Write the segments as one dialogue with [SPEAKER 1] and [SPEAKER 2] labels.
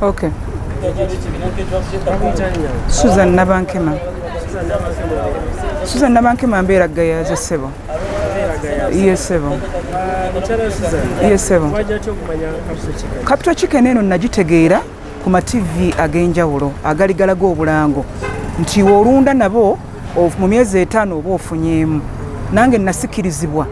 [SPEAKER 1] Okay. Susan Nabankema. Susan Nabankema mbeera gayaze ssebo. Yes, ssebo. Yes, ssebo. Capital Chicken eno nagitegeera ku ma TV ag'enjawulo agali galaga obulango nti olunda nabo mu myezi 5 oba ofunyeemu. Nange nasikirizibwa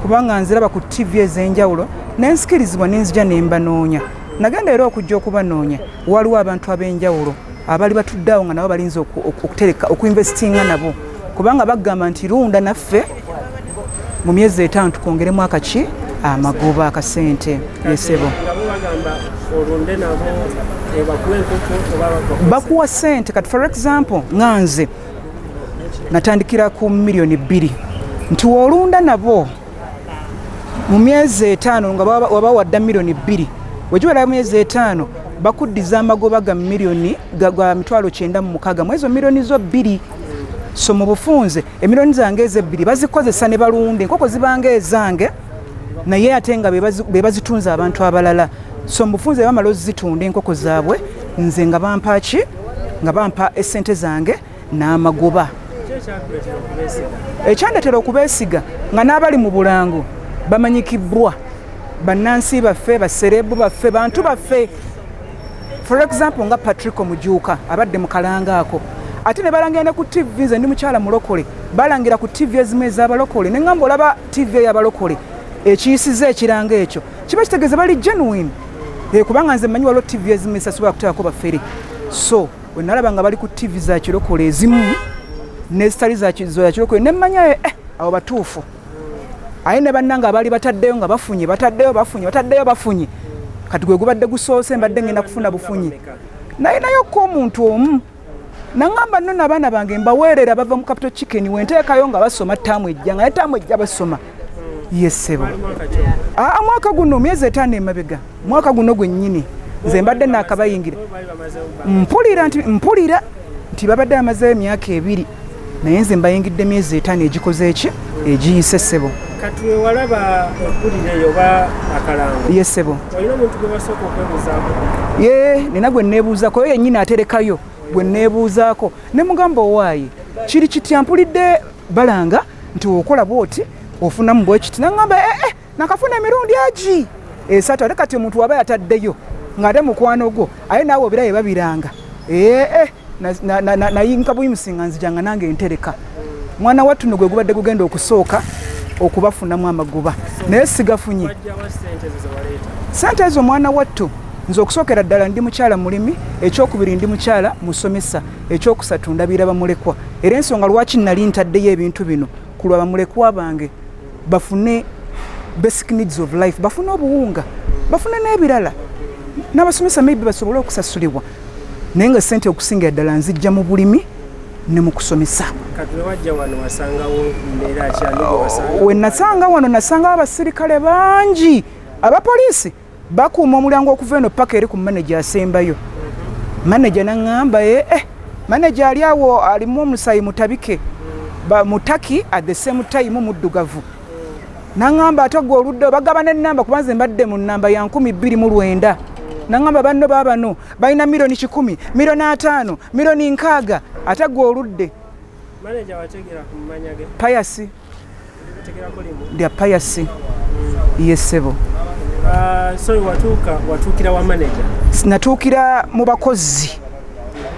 [SPEAKER 1] kubanga nziraba ku TV ez'enjawulo nensikirizibwa nenzija nembanoonya. Nagenda era okujja okubanoonya waliwo abantu ab'enjawulo abali batuddeawo nga nabo balinza okutereka okuinvestinga nabo kubanga bagamba nti lunda naffe mu myezi 5 tukongeremu akaki amagoba akasente. Yesebo bakuwa sente kati for example nganze natandikira ku milioni 2 nti wolunda nabo mu myezi 5 nga waba wadda milioni 2 wejiwera myezi 5 bakuddiza amagoba ga milioni ga mitwalo 96 mwezo milioni zo 2. So mu bufunze emilioni zange eze 2 bazikozesa ne balunda enkoko zibanga ezange naye ate nga be bazitunza abantu abalala. So mu bufunze bamala ozitunda enkoko zaabwe nze nga bampaki nga bampa esente zange n'amagoba. Ekyandetera okubeesiga nga n'abali mu bulango bamanyikibwa bannansi baffe baserebu baffe bantu baffe. For example nga Patrick Omujuuka abadde mu kalangaako ate ne balangira ku TV nze ndi mukyala mulokole balangira ku TV ezimu ez'abalokole ne ngamba olaba TV y'abalokole ekiyisiza ekiranga ekyo kiba kitegeeza bali genuine kubanga nze mmanyi waliwo TV ezimu esasobola kuteekako baffere. So we nalaba nga bali ku TV za kirokole ezimu n'ezitali za kirokole ne mmanya abo batuufu aye ne bannanga abaali bataddeyo nga bafunye bafunye kati gwe gubadde gusoose mbadde ngenda kufuna bufunyi nayo ko omuntu omu nangamba nno n'abaana bange mbaweerera bava mu Capital Chicken wenteekayo nga basoma ttaamu ejja nga ttaamu ejja basoma. Yesebo mwaka guno myezi 5 emabega mwaka guno gwennyini nze mbadde naakabayingira mpulira nti babadde amazeeyo emyaka 2 naye nze mbayingidde myezi 5 egikoze eki egiyise ssebo.
[SPEAKER 2] Kati walaba empulire yoba akalango.
[SPEAKER 1] Yesebo
[SPEAKER 2] olina omuntu gwe basooka okwebuuzaako?
[SPEAKER 1] nina gwe neebuuzaako yo yennyini aterekayo gwe neebuuzaako ne mugamba owaaye kiri kitya mpulidde balanga nti okola bwoti ofunamu bwe kiti nangamba nakafuna emirundi agi 3 ate kati omuntu waba yataddeyo ng'ate mukwano gwo aye naawe obiraye babiranga nayinka buyimusinga nzijanga nange entereka mwana wattu no gwe gubadde gugenda okusooka okubafunamu amagoba naye sigafunye sente ezo mwana wattu nze okusookera ddala ndi mukyala mulimi ekyokubiri ndi mukyala musomesa ekyokusatu ndabira bamulekwa era ensonga lwaki nali ntaddeyo ebintu bino kulwa bamulekwa bange bafune basic needs of life bafune obuwunga bafune n'ebirala n'abasomesa maybe basobole okusasulibwa naye nga sente okusinga ddala nzijja mu bulimi ne mu kusomesa.
[SPEAKER 2] Kati wajja wano wasangawo mbeera kyaliwo wasanga?
[SPEAKER 1] We nasanga wano nasangawo abasirikale bangi abapoliisi bakuuma omulango okuva eno paka eri ku manager asembayo. Manager n'angamba manager ali awo alimu omusayi mutabike mutaki at the same time muddugavu. N'angamba ate gwe oludde bagabana ennamba kubanze mbadde mu nnamba ya 229. N'angamba banno baabano balina milioni 10 milioni 5 milioni 6 ate gwe oludde.
[SPEAKER 2] Manager wategera kumanyage?
[SPEAKER 1] Payasi.
[SPEAKER 2] Wategera kulimu?
[SPEAKER 1] Dia Payasi. Yesebo.
[SPEAKER 2] So watuukira wa manager?
[SPEAKER 1] Natuukira mu bakozi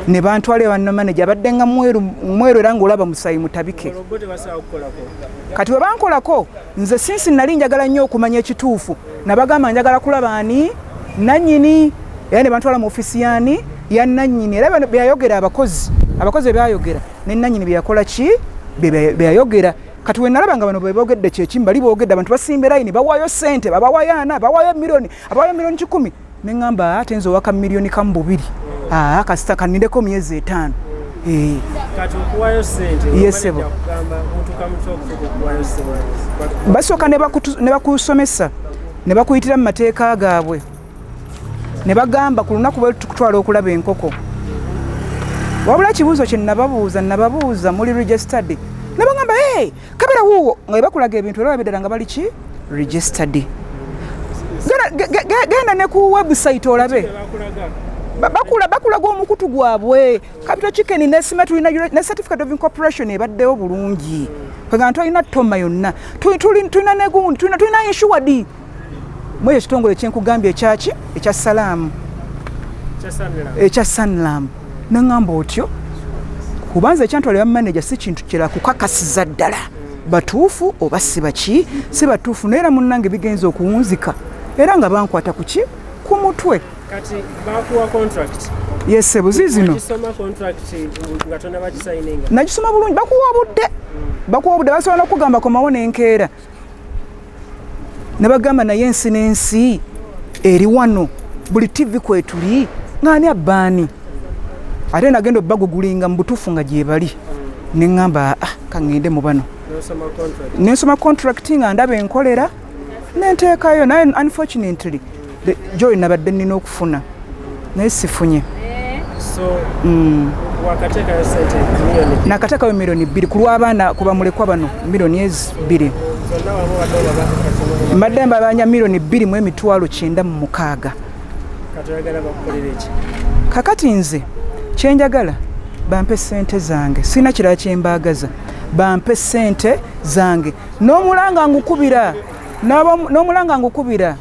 [SPEAKER 1] ne bantwale banno manager abadde nga mweru era ng'olaba musayi mutabike. Kati we bankolako nze sinsi nali njagala nnyo okumanya ekituufu nabagamba njagala kulaba ani nannyini era ne bantwala mu ofisi yani ya nannyini era byayogera abakozi byayogera ne nannyini byakola ki byayogera. Kati we nalaba nga bano bebogedde kyekimu bali boogedde abantu basimbe layini bawaayo sente babawayana bawaayo milioni 10 ne ngamba ate nze owaka milioni kamubiri kasita kanindeko myezi 5.
[SPEAKER 2] Kati okuwaayo sente
[SPEAKER 1] yesebo basooka ne bakusomesa ne bakuyitira mu mateeka gaabwe ne bagamba ku lunaku bwe tukutwala okulaba enkoko wabula kibuuzo kye nababuuza muli registered ne bagamba kabera wuwo nga bakulaga ebintu era babeddala nga bali ki registered. Genda ne ku website olabe bakula gw'omukutu gwabwe. Capital Chicken nesima tulina ne certificate of incorporation ebaddewo bulungi. Kwega tulina toma yonna. Tulina negundi, tulina insured. Mwe ekitongole kyenkugambye ekyaki ekya Salaamu. Ekya Sanlam. Nangamba otyo kubanza ekyantwalira manager si kintu kira kukakasiza ddala. Batuufu oba si baki si batuufu neera munnange bigenza okuwunzika era nga bankwata kuki ku mutwe
[SPEAKER 2] kati bakuwa contract
[SPEAKER 1] yesebo zizino
[SPEAKER 2] kisoma contract nga tona bakisayininga
[SPEAKER 1] nagisoma bulungi bakuwa obudde basobola okugamba komawo n'enkeera ne bagamba naye ensi n'ensi eri wano buli TV kwetuli ng'ani abbaani ate nagenda obbagugulinga mu butuufu nga gye bali ne ngamba kangende mu bano nensoma contract nga ndaba enkolera nenteekayo naye unfortunately joy nabadde nnina okufuna naye sifunye nakateekayo milioni 2 ku lw'abaana ku bamulekwa bano milioni 2 mbadde mbabanja milioni 2,996 kakati nze kyenjagala bampe sente zange sina kirala kyembaagaza bampe sente zange n'omulanga ngukubira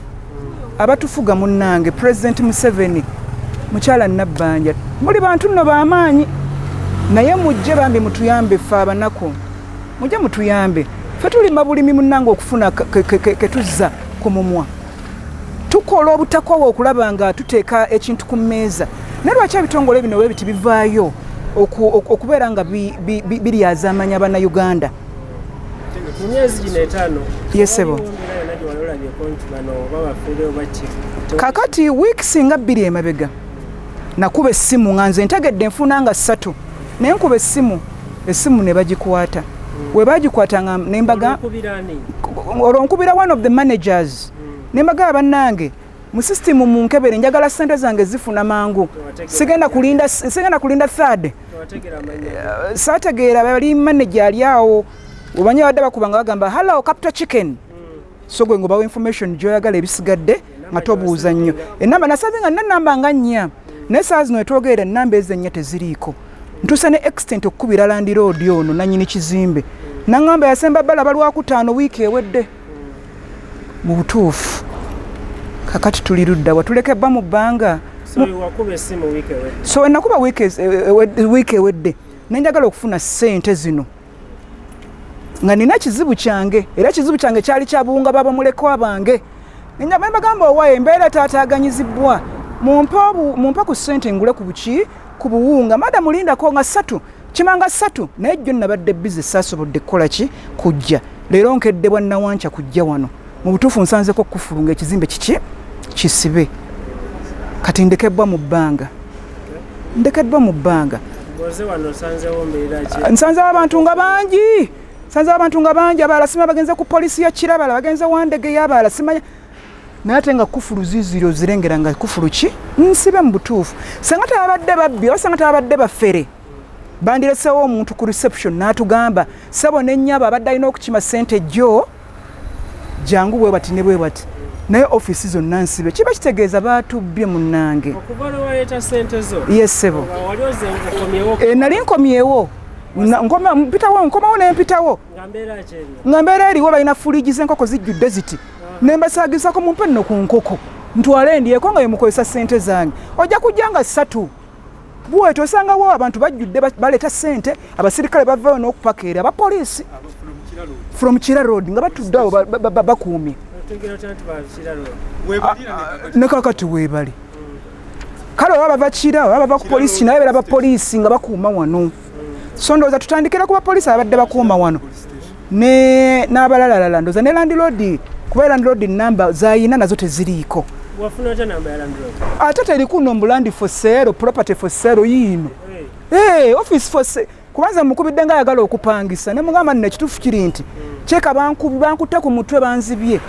[SPEAKER 1] abatufuga munnange President Museveni mukyala Nabbanja muli bantu nno b'amaanyi naye mujje bambi mutuyambe ffe abanako mujje mutuyambe ffe tulima bulimi munnange okufuna ketuzza ku mumwa tukola obutakoowa okulaba nga tuteeka ekintu ku mmeeza naye lwaki ebitongole bino bwe biti bivaayo okubeera nga biryaza amanya bannayuganda
[SPEAKER 2] myezi gino 5
[SPEAKER 1] yesebo kakati weeks nga 2 emabega nakuba essimu nga nze ntegedde nfuna nga 3 naye nkuba essimu ne bagikwata we bagikwata nga nembaga olwonkubira one of the managers nembaga bannange mu system munkebere njagala sente zange zifuna mangu sigenda kulinda third saategeera bali manager ali awo obanye badde bakubanga bagamba hello Capital Chicken so gwe ngobawo information gyoyagala ebisigadde nga tobuuza nnyo enamba nasazinga namba nga 4 naye saa zino etwogerera enamba ezo 4 teziriiko ntuuse ne extent okukubira Land Road ono nannyini kizimbe nangamba yasemba balaba lwakutaano wiiki ewedde mu butuufu kakati tuli ludda watuleke bba mu bbanga so nakuba wiiki ewedde nenjagala okufuna ssente zino nga nina kizibu kyange era kizibu kyange kyali kyabuwunga babamulekwa bange nenjagala bagamba owaye embeera taataaganyizibwa mumpa ku ssente ngule ku buwunga mada mulindako nga 3 kimanga 3 naye jjo nabadde bizi saasobodde kukola ki kujja leero nkedde bwannawanca kujja wano mu butuufu nsanzeko kufulunga ekizimbe kiki kisibe kati ndekeddwa mu bbanga nsanzewo abantu nga bangi abalala sima bagenze ku polisi ya Kirabala bagenze wandege y'abalala simanya naye ate nga kufulu ziziro zirengera nga kufulu ki nsibe mu butuufu senga tabadde babbi oba senga tabadde bafere bandiresewo omuntu ku reception n'atugamba sabo n'ennyaba abadde alina okukima sente jjo jangu bwe bati ne bwe bati naye ofisi zonna nsibe kiba kitegeeza baatubbye munnange yesebo nali nkomyewo nkomawo nempitawo nga mbeera eriwo balina fuliji z'enkoko zijjudde ziti nembasaagisako mumpe nno ku nkoko ntwale endyeko nga yemukozesa sente zange ojja kujja nga 3 bwetyo osangawo abantu bajjudde baleeta sente abasirikale bavaayo n'okupakeera abapoliisi from Kira Road nga batudde awo bakuumye ne kakati weebali kale oba bava Kira oba bava ku polisi naye beera bapoliisi nga bakuuma wano so ndowooza tutandikira ku bapoliisi abadde bakuuma wano n'abalalalala ndowooza ne Land Road kuba Land Road namba zayina nazo teziriiko ate teriku no Land for sale property for sale yiino office for sale kubanza mukubidde nga ayagala okupangisa ne mugamba nno ekituufu kiri nti kyeka bankutte ku mutwe banzibye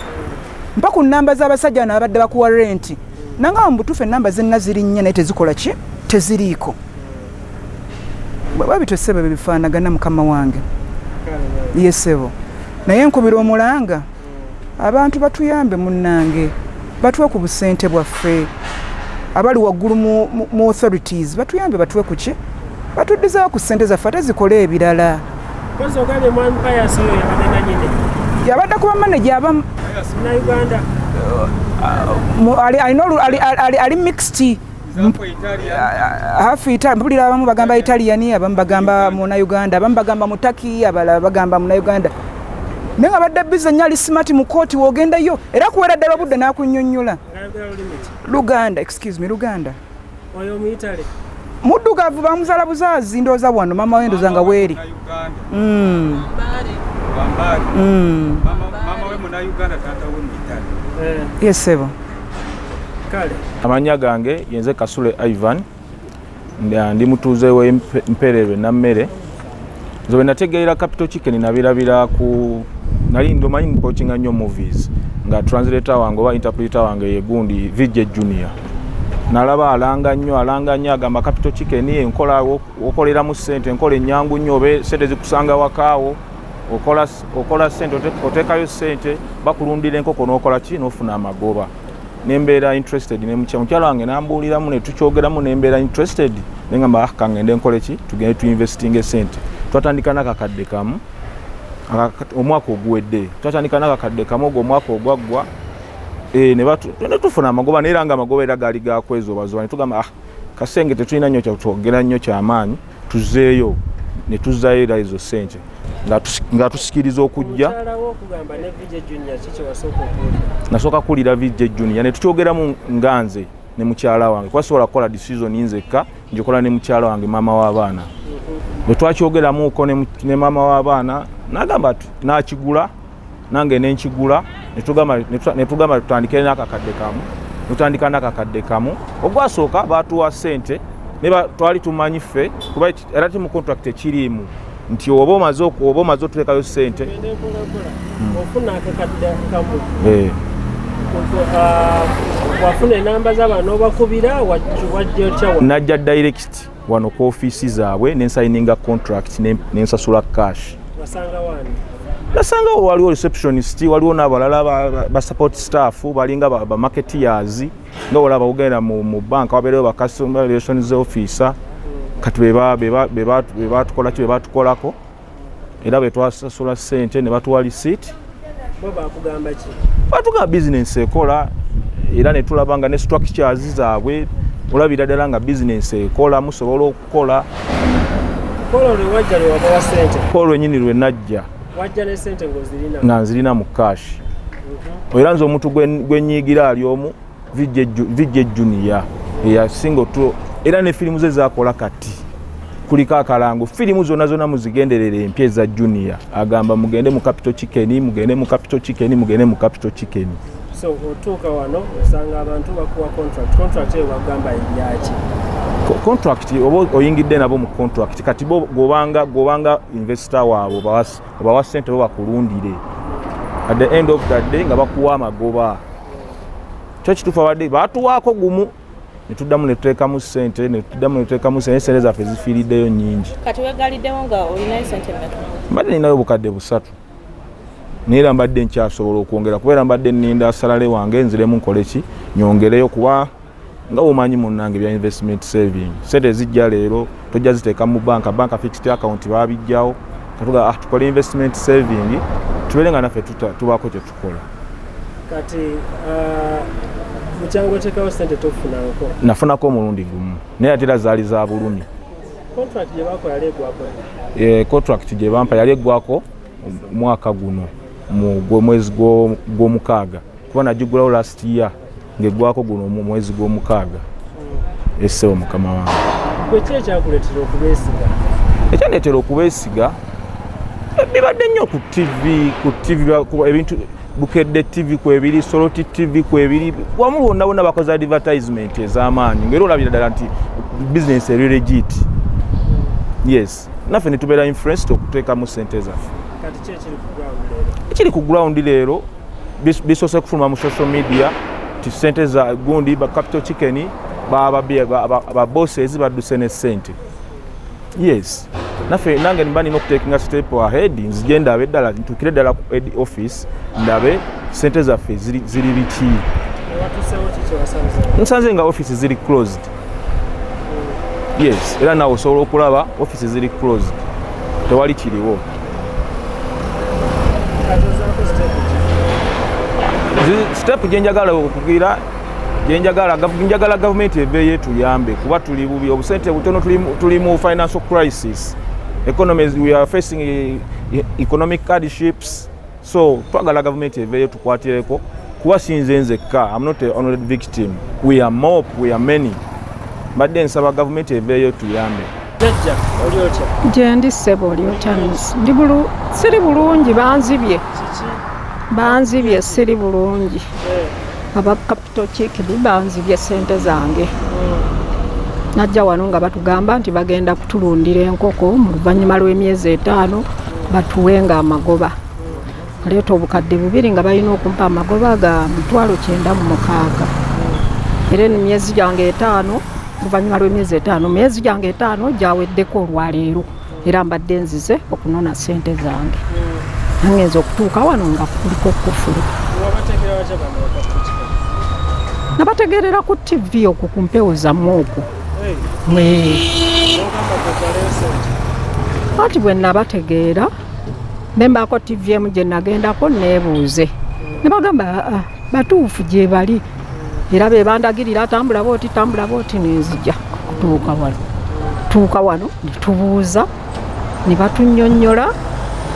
[SPEAKER 1] mpa ku namba z'abasajja n'abadde bakuwa renti nanga mu butuufu ennamba zenna ziri 4 naye tezikola ki teziriiko babitosebe bebifaanagana mukama wange yesebo naye nkubira omulanga abantu batuyambe munnange batuwe ku busente bwaffe abali waggulu mu authorities batuyambe batuwe ku ki batuddizeewo ku ssente zaffe ate zikole ebirala. Yabadde kuba manager abamu ali mixed hafi Italy, mpulira abamu bagamba Italian, abamu bagamba Munnayuganda, abamu bagamba Mutaki, abalala bagamba Munnayuganda. Naye nga badde bize nnyo ali smart mu kooti w'ogendayo era kuwera ddala budde n'akunnyonnyola. Luganda, excuse me, Luganda.
[SPEAKER 2] Oyo mu Italy.
[SPEAKER 1] Muddugavu bamuzaala buzaazi ndowooza wano maama we ndowooza nga weeri.
[SPEAKER 3] Mama we Munnayuganda taata we mu Italy.
[SPEAKER 1] Yes, sebo.
[SPEAKER 2] Kale.
[SPEAKER 3] Amanya gange yenze Kasule Ivan. Ndi mutuuze w'empererwe nammere. Nze nategeera Capital Chicken nabirabira ku nali ndomanyi mpochinga nnyo movies nga translator wange oba interpreter wange ye gundi VJ Junior. Nalaba alanga nnyo agamba Capital Chicken enkola okolera mu ssente enkola ennyangu nnyo obe ssente zikusanga wakaawo okola ssente oteekayo ssente bakulundira enkoko n'okola ki n'ofuna amagoba. Nembeera interested ne mukyala wange nambuuliramu ne tukyogeramu nembeera interested nengamba kangende nkole ki tugende tu investing ssente. Twatandika n'akakadde kamu omwaka oguwedde twatandika n'akakadde kamu ogwo omwaka ogwaggwa ne tufuna amagoba naye era nga amagoba era gaali gakwezoobazoba ne tugamba kasenge tetulina nnyo kyatwogera nnyo kyamaanyi tuzzeeyo ne tuzzaayo era ezo ssente nga tusikiriza okujja. Nasooka kuwulira VJ Junior ne tukyogeramu nga nze ne mukyala wange kuba sobola kukola decision nzekka njokola ne mukyala wange maama w'abaana. Bwe twakyogeramuuko ne maama w'abaana n'agamba n'akigula nange nenkigula ne tugamba tutandike n'akakadde kamu ogwasooka baatuwa ssente twali tumanyi ffe kuba era ti mu contract ekiriimu nti oba omaze otuteekayo ssente
[SPEAKER 2] ofuna akakadde kamu wafuna enamba z'abantu obakubira wajja
[SPEAKER 3] najja direct wano ku ofiisi zaabwe nensayininga contract nensasula cash. Nasanga waliwo receptionist waliwo n'abalala ba support staff balinga ba marketeers nga olaba ogenda mu bank wabeerewo ba customer relations officer kati bebatukola ki bebatukolako era betwasasula ssente ne batuwa receipt.
[SPEAKER 2] Bakugamba ki?
[SPEAKER 3] Batugamba business ekola era ne tulabanga ne structures zaabwe olabira ddala nga business ekola musobola okukola.
[SPEAKER 2] Kolo lwe wajja lwe wabawa ssente?
[SPEAKER 3] Kolo lwennyini lwe najja
[SPEAKER 2] wajja ne ssente ng'ozirina?
[SPEAKER 3] Nga nzirina mu cash. Era nze omuntu gwenyiigira ali omu VJ Junior eyasinga otulo era ne firimu ze zaakola kati kuliko akalango firimu zonna muzigenderere empya eza Junior agamba mugende mu Capital Chicken mugende mu Capital Chicken.
[SPEAKER 2] So otuuka wano osanga abantu bakuwa contract eyo bagamba yaki?
[SPEAKER 3] Contract oba oyingidde nabo mu contract kati gobanga investor waabwe obawa ssente bo bakulundire at the end of that day nga bakuwa amagoba kyo kituufu abadde baatuwaako gumu ne tuddamu ne tuteekamu ssente ssente zaffe zifiiriddeyo nnyingi.
[SPEAKER 4] Kati weegaliddewo nga olinayo ssente mmeka?
[SPEAKER 3] Mbadde ninayo obukadde 3 naye era mbadde nkyasobola okwongera kubeera mbadde nninda salale wange nziremu nkole ki nyongereyo kuba nga omanyi munnange bya investment saving ssente zijja leero tojja ziteeka mu banka fixed account baabijjawo katuga tukole investment saving tubeere nga naffe tubaako kye tukola.
[SPEAKER 2] Kati mukyango oteekawo ssente tofunako?
[SPEAKER 3] Nafunako omulundi gumu naye ate era zaali za bulumi.
[SPEAKER 2] Contract gye baako yali eggwako?
[SPEAKER 3] Contract gye bampa yali eggwako mwaka guno mu mwezi gw'omukaaga kuba nagigulawo last year ng'eggwako guno mu mwezi gw'omukaaga. Esseewo mukama wange.
[SPEAKER 2] Kweki ekyakuleetera okubeesiga?
[SPEAKER 3] Ekyandeetera okubeesiga bibadde nnyo ku TV ebintu Bukedde TV kwebiri, Soloti TV kwebiri, wamu bonna bakoze advertisement ez'amaanyi ng'era olabira ddala nti business eri legit. Yes, naffe ne tubeera influenced okuteekamu ssente zaffe.
[SPEAKER 2] Kati ki ekiri ku ground leero?
[SPEAKER 3] Ekiri ku ground leero bisoose kufuluma mu social media ti ssente za gundi ba Capital Chicken ba bosses badduse ne ssente. Yes, naffe nange mba nina okuteekinga step ahead nzije ndabe ddala ntukire ddala ku head office ndabe ssente zaffe ziri biki. nsanze nga office ziri closed. Yes, era nawe osobola okulaba office ziri closed. Tewali kiriwo. Step gyenjagala okugira njagala gavumenti ebeeyo etuyambe kuba tuli bubi obusente butono tuli mu financial crisis. Economies, we are facing economic hardships. So twagala gavumenti ebeeyo tukwatireko kuba sinze nzekka. I'm not a only victim. We are mob, we are many. Badde nsaba gavumenti ebeeyo tuyambe.
[SPEAKER 2] Jajja oli otya?
[SPEAKER 5] Gyendi ssebo oli otya? Ndi siri bulungi banzibye siri bulungi. Aba capital chickeni banzibye ssente zange. Najja wano nga batugamba nti bagenda kutulundira enkoko mu luvannyuma lw'emyezi 5 batuwenga amagoba. Leeta obukadde 2 nga balina okumpa amagoba ga 9,600. Era emyezi gyange 5 luvannyuma lw'emyezi 5 myezi gyange 5 gyaweddeko olwaleero era mbadde nzize okunona ssente zange. Nangenza okutuuka wano nga kuliko kufulu. Nabategerera ku TV okwo ku mpewo zammwe okwo. Ati bwe nabategeera ne mbaako TV emu gye nagendako neebuuze. Ne bagamba batuufu gye bali. Era be bandagirira tambula booti nenzija kutuuka wano ne tubuuza ne batunnyonnyola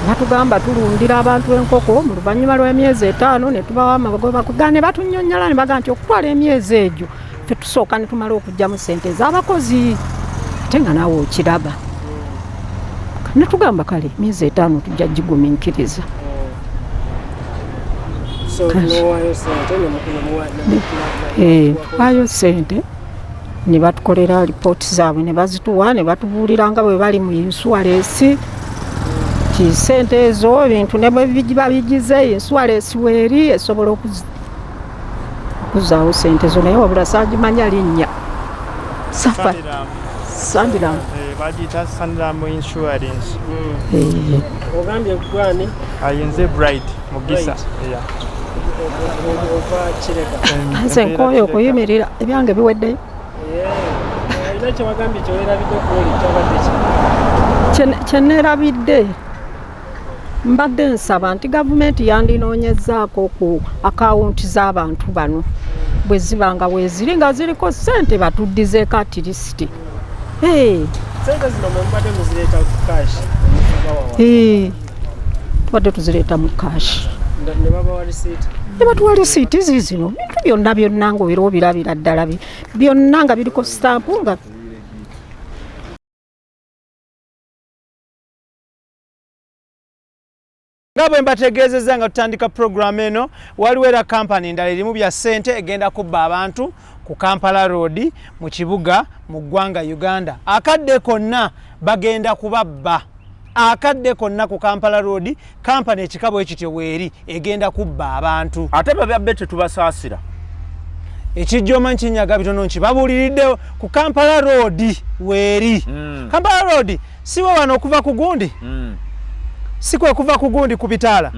[SPEAKER 5] batugamba tulundira abantu enkoko mu luvannyuma lw'emyezi 5 ne tubawa amagoba ne batunnyonnyola ne bagamba nti okutwala emyezi egyo ffe tusooka ne tumala okugyamu ssente z'abakozi ate nga naawe okiraba. Ne tugamba kale emyezi 5 tujja gigumiikiriza. Waayo ssente ne batukolera lipooti zaabwe ne bazituwa ne batubuulira nga bwe bali mu insuwalensi ti ssente ezo ebintu ne bwe biba bigize insuwalensi weeri esobola okuzaawo ssente zo naye wabula saagimanya linnya. Sandiramu.
[SPEAKER 6] Bagiyita Sandiramu insurance.
[SPEAKER 2] Ogambye gwani?
[SPEAKER 6] Ayinze Bright Mugisa.
[SPEAKER 5] Nze nkooye okuyimirira ebyange biweddeyo. Kyeneerabidde mbadde nsaba nti gavumenti yandinoonyezaako ku akawunti z'abantu bano bwe zibanga weeziri nga ziriko ssente batuddizeeko atirisiti. Tubadde tuzireeta mu kaashi. Ne batuwa lisiiti zino bintu byonna ng'obeera obirabira ddala byonna nga biriko sitampu nga
[SPEAKER 6] bwe mbategeezezza nga tutandika program eno waliwo era kampani endala erimu bya ssente egenda kubba abantu ku Kampala Road mu kibuga mu ggwanga Uganda. Akadde konna bagenda kubabba. Akadde konna ku Kampala Road kampani ekikabo ekityo weeri egenda kubba abantu.
[SPEAKER 3] Ate bababbe tetubasaasira.
[SPEAKER 6] Ekijjoma nkinyaga bitono nkibabuuliridde ku Kampala Road weeri. Kampala Road siwe wano okuva ku gundi. Sikwe kuva ku gundi ku bitaala.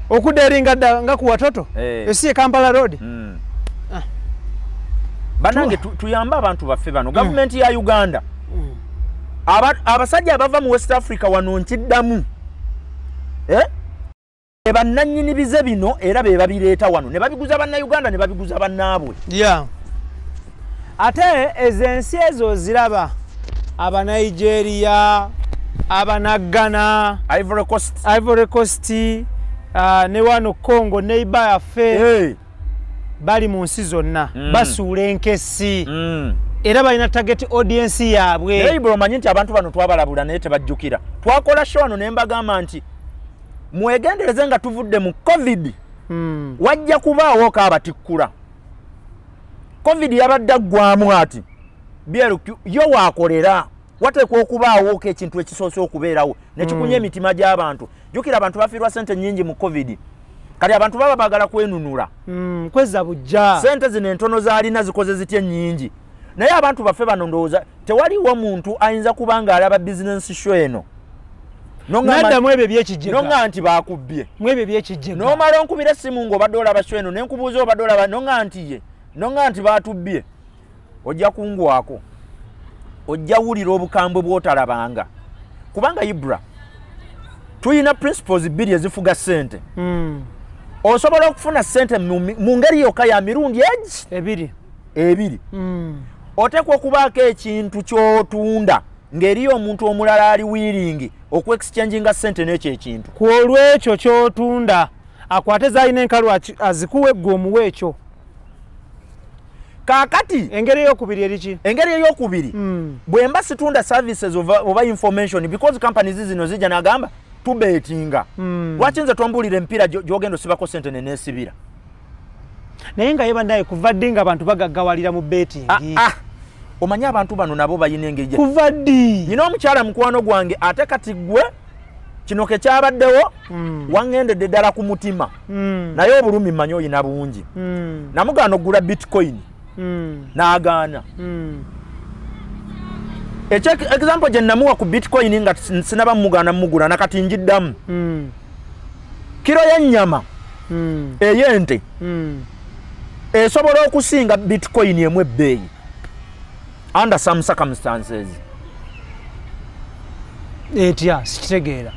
[SPEAKER 6] Okuderinga nga ku watoto. Esi Kampala Road.
[SPEAKER 3] Banange tuyamba abantu baffe bano. Gavumenti ya Uganda. Abasajja abava mu West Africa wano nkiddamu. Bannannyini bize bino era be babireeta wano. Ne babiguza bannayuganda ne babiguza bannaabwe.
[SPEAKER 6] Ate ezensi ezo ziraba Abanigeria, Abanagana, Ivory Coast, ne wano Congo neighbor yaffe bali mu nsi zonna basuula enkesi. Era balina target audience yaabwe.
[SPEAKER 3] Ebyo omanyi nti abantu bano twabalabula naye tebajjukira. Twakola show wano ne mbagamba nti mwegendereze nga tuvudde mu COVID. Wajja kubaawo kaabatikkula. COVID yabadde aggwamu ati. Yo waakolera. Wateekwa okubaawo ekintu ekisoose okubeerawo ne kikunya emitima gy'abantu. Jjukira abantu bafiirwa ssente nnyingi mu COVID. Kati abantu baba baagala kwenunula.
[SPEAKER 6] Kweza bujja.
[SPEAKER 3] Ssente zino entono zaalina zikoze zitya nnyingi. Naye abantu baffe bano ndowooza tewaliwo muntu ayinza kuba ng'alaba bizinensi show eno
[SPEAKER 6] Nada mwebe byekijjega.
[SPEAKER 7] Nonga anti bakubbye.
[SPEAKER 6] Mwebe byekijjega.
[SPEAKER 7] Nomala onkubira simu ngo badola basweno nenkubuuza badola ba nonga anti ye. Nonga anti batubbye. Ojja kungwako. Ojja wulira obukambwe bwotalabanga. Kubanga Ibra tuyina principles bbiri ezifuga ssente. Osobola okufuna ssente mu ngeri yokka ya mirundi ebiri. Otekwa okubaako ekintu ky'otunda ng'eriyo omuntu omulala ali wiiringi okweexchanginga ssente n'ekyo ekintu.
[SPEAKER 6] Ku olw'ekyo ky'otunda akwate zaalina enkalu azikuwe ggwe omuwe ekyo.
[SPEAKER 7] Kaakati
[SPEAKER 6] engeri ey'okubiri eriki?
[SPEAKER 7] Engeri ey'okubiri bwe mba situunda services oba information because companies zino zijja n'agamba tubeetinga. Lwaki nze tombuulira empiira gy'ogenda osibako ssente neneesibira?
[SPEAKER 6] Naye nga yeba naye kuva ddi nga abantu bagaggawalira mu betting?
[SPEAKER 7] Omanyi abantu bano nabo bayina engeri.
[SPEAKER 6] Kuva ddi?
[SPEAKER 7] Nina omukyala mukwano gwange ate kati ggwe kino ke kyabaddewo wangendedde ddala ku mutima. Naye obulumi mmanyi oyina bungi. Namugaana okugula bitcoin. N'agaana. Example gye namuwa ku bitcoin nga sinaba mugaana mugula nakati njiddamu. Kiro y'ennyama ey'ente esobola okusinga bitcoin emu ebbeeyi under some circumstances.
[SPEAKER 6] Etya sikitegeera.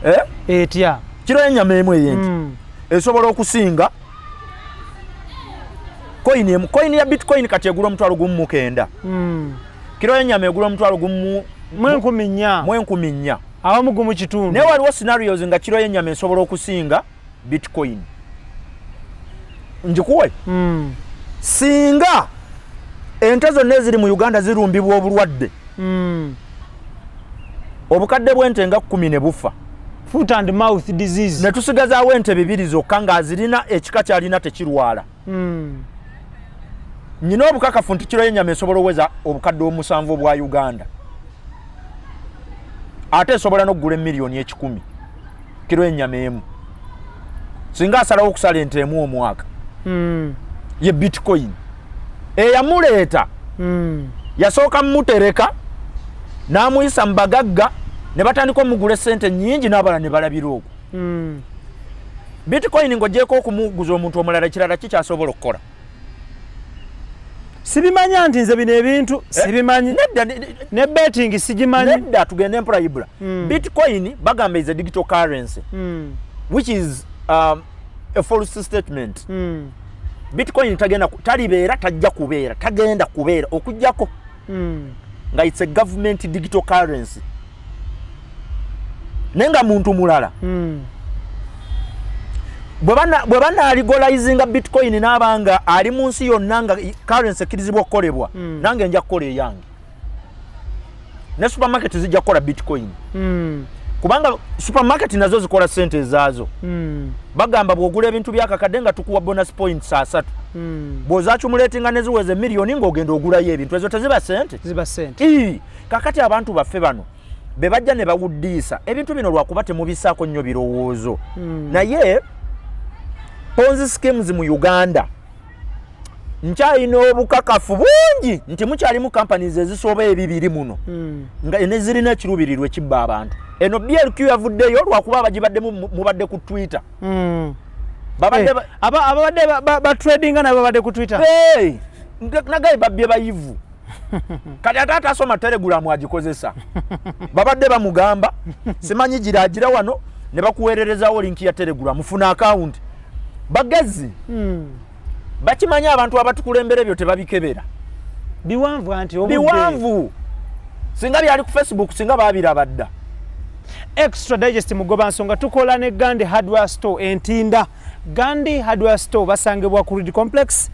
[SPEAKER 6] Etya
[SPEAKER 7] kiro y'ennyama emu ey'ente esobola okusinga coin emu. Coin ya bitcoin kati egula $1,900. Kiro y'ennyama egula $1,400.
[SPEAKER 6] Awamu gumu kitundu.
[SPEAKER 7] Naye waliwo scenarios nga kiro y'ennyama esobola okusinga bitcoin. Njikuwe singa ente zonna eziri mu Uganda zirumbibwa obulwadde obukadde bw'ente nga 10 ne bufa,
[SPEAKER 6] foot and mouth disease,
[SPEAKER 7] ne tusigazaawo ente 2 zokka nga azirina ekika kyalina tekirwala. Nyina obukakafu nti kiro y'ennyama esobola oweza obukadde 7 bwa Uganda, ate esobola n'okugula $1,10,000 kiro y'ennyama emu singa asalawo okusala ente emu omwaka. Ye bitcoin eyamuleeta yasooka mmutereka n'amuyisa mu bagagga ne batandika omugula ssente nnyingi n'abala ne balabira okwo. Bitcoin ng'oggyeko okumuguza omuntu omulala kirala kikyasobola okukola.
[SPEAKER 6] Sibimanya nti nze bino ebintu sibimanyi. Ne betting sigimanyi.
[SPEAKER 7] Nedda tugende empola Ibra. Bitcoin bagamba is a digital currency which is a false statement. Bitcoin talibeera tajja kubeera tagenda kubeera okujjako nga it's a government digital currency. Nenga muntu mulala bwe banaaligolizinga bitcoin n'abanga ali mu nsi yonna nga currency ekkirizibwa okukolebwa, nange nja kukola eyange. Ne supermarket zijja kukola bitcoin kubanga supermarket nazo zikola ssente ezaazo. Bagamba bw'ogula ebintu byakakadde nga tukuwa bonus points 3. Bw'ozaacumulatinga ne ziweze $1,000,000 ng'ogenda ogulayo ebintu ezo teziba ssente.
[SPEAKER 6] Ziba ssente.
[SPEAKER 7] Kakati abantu baffe bano be bajja ne bawuddiisa ebintu bino lwakuba temubisaako nnyo birowoozo. Naye Ponzi schemes mu Uganda nkyalina obukakafu bungi nti mukyalimu companies ezisoba ebibiri muno nga nezirina ekiruubirirwa ekibba abantu. Eno BLQ yavuddeyo lwakuba abagibaddemu mubadde ku Twitter.
[SPEAKER 6] Ababadde batradinga nabo babadde ku Twitter.
[SPEAKER 7] Nagaye babbye bayivu. Kati ate asoma Telegram agikozesa. Babadde bamugamba simanyi giragira wano ne bakuweererezaawo linki ya Telegram mufuna account. Bagezi bakimanyi abantu abatukulembera ebyo tebabikebera.
[SPEAKER 6] Biwanvu anti obudde.
[SPEAKER 7] Biwanvu. Singa byali ku Facebook singa baabiraba dda.
[SPEAKER 6] Extra Digest mugoba nsonga tukola ne Gandhi Hardware Store entinda. Gandhi Hardware Store basangibwa ku Reed Complex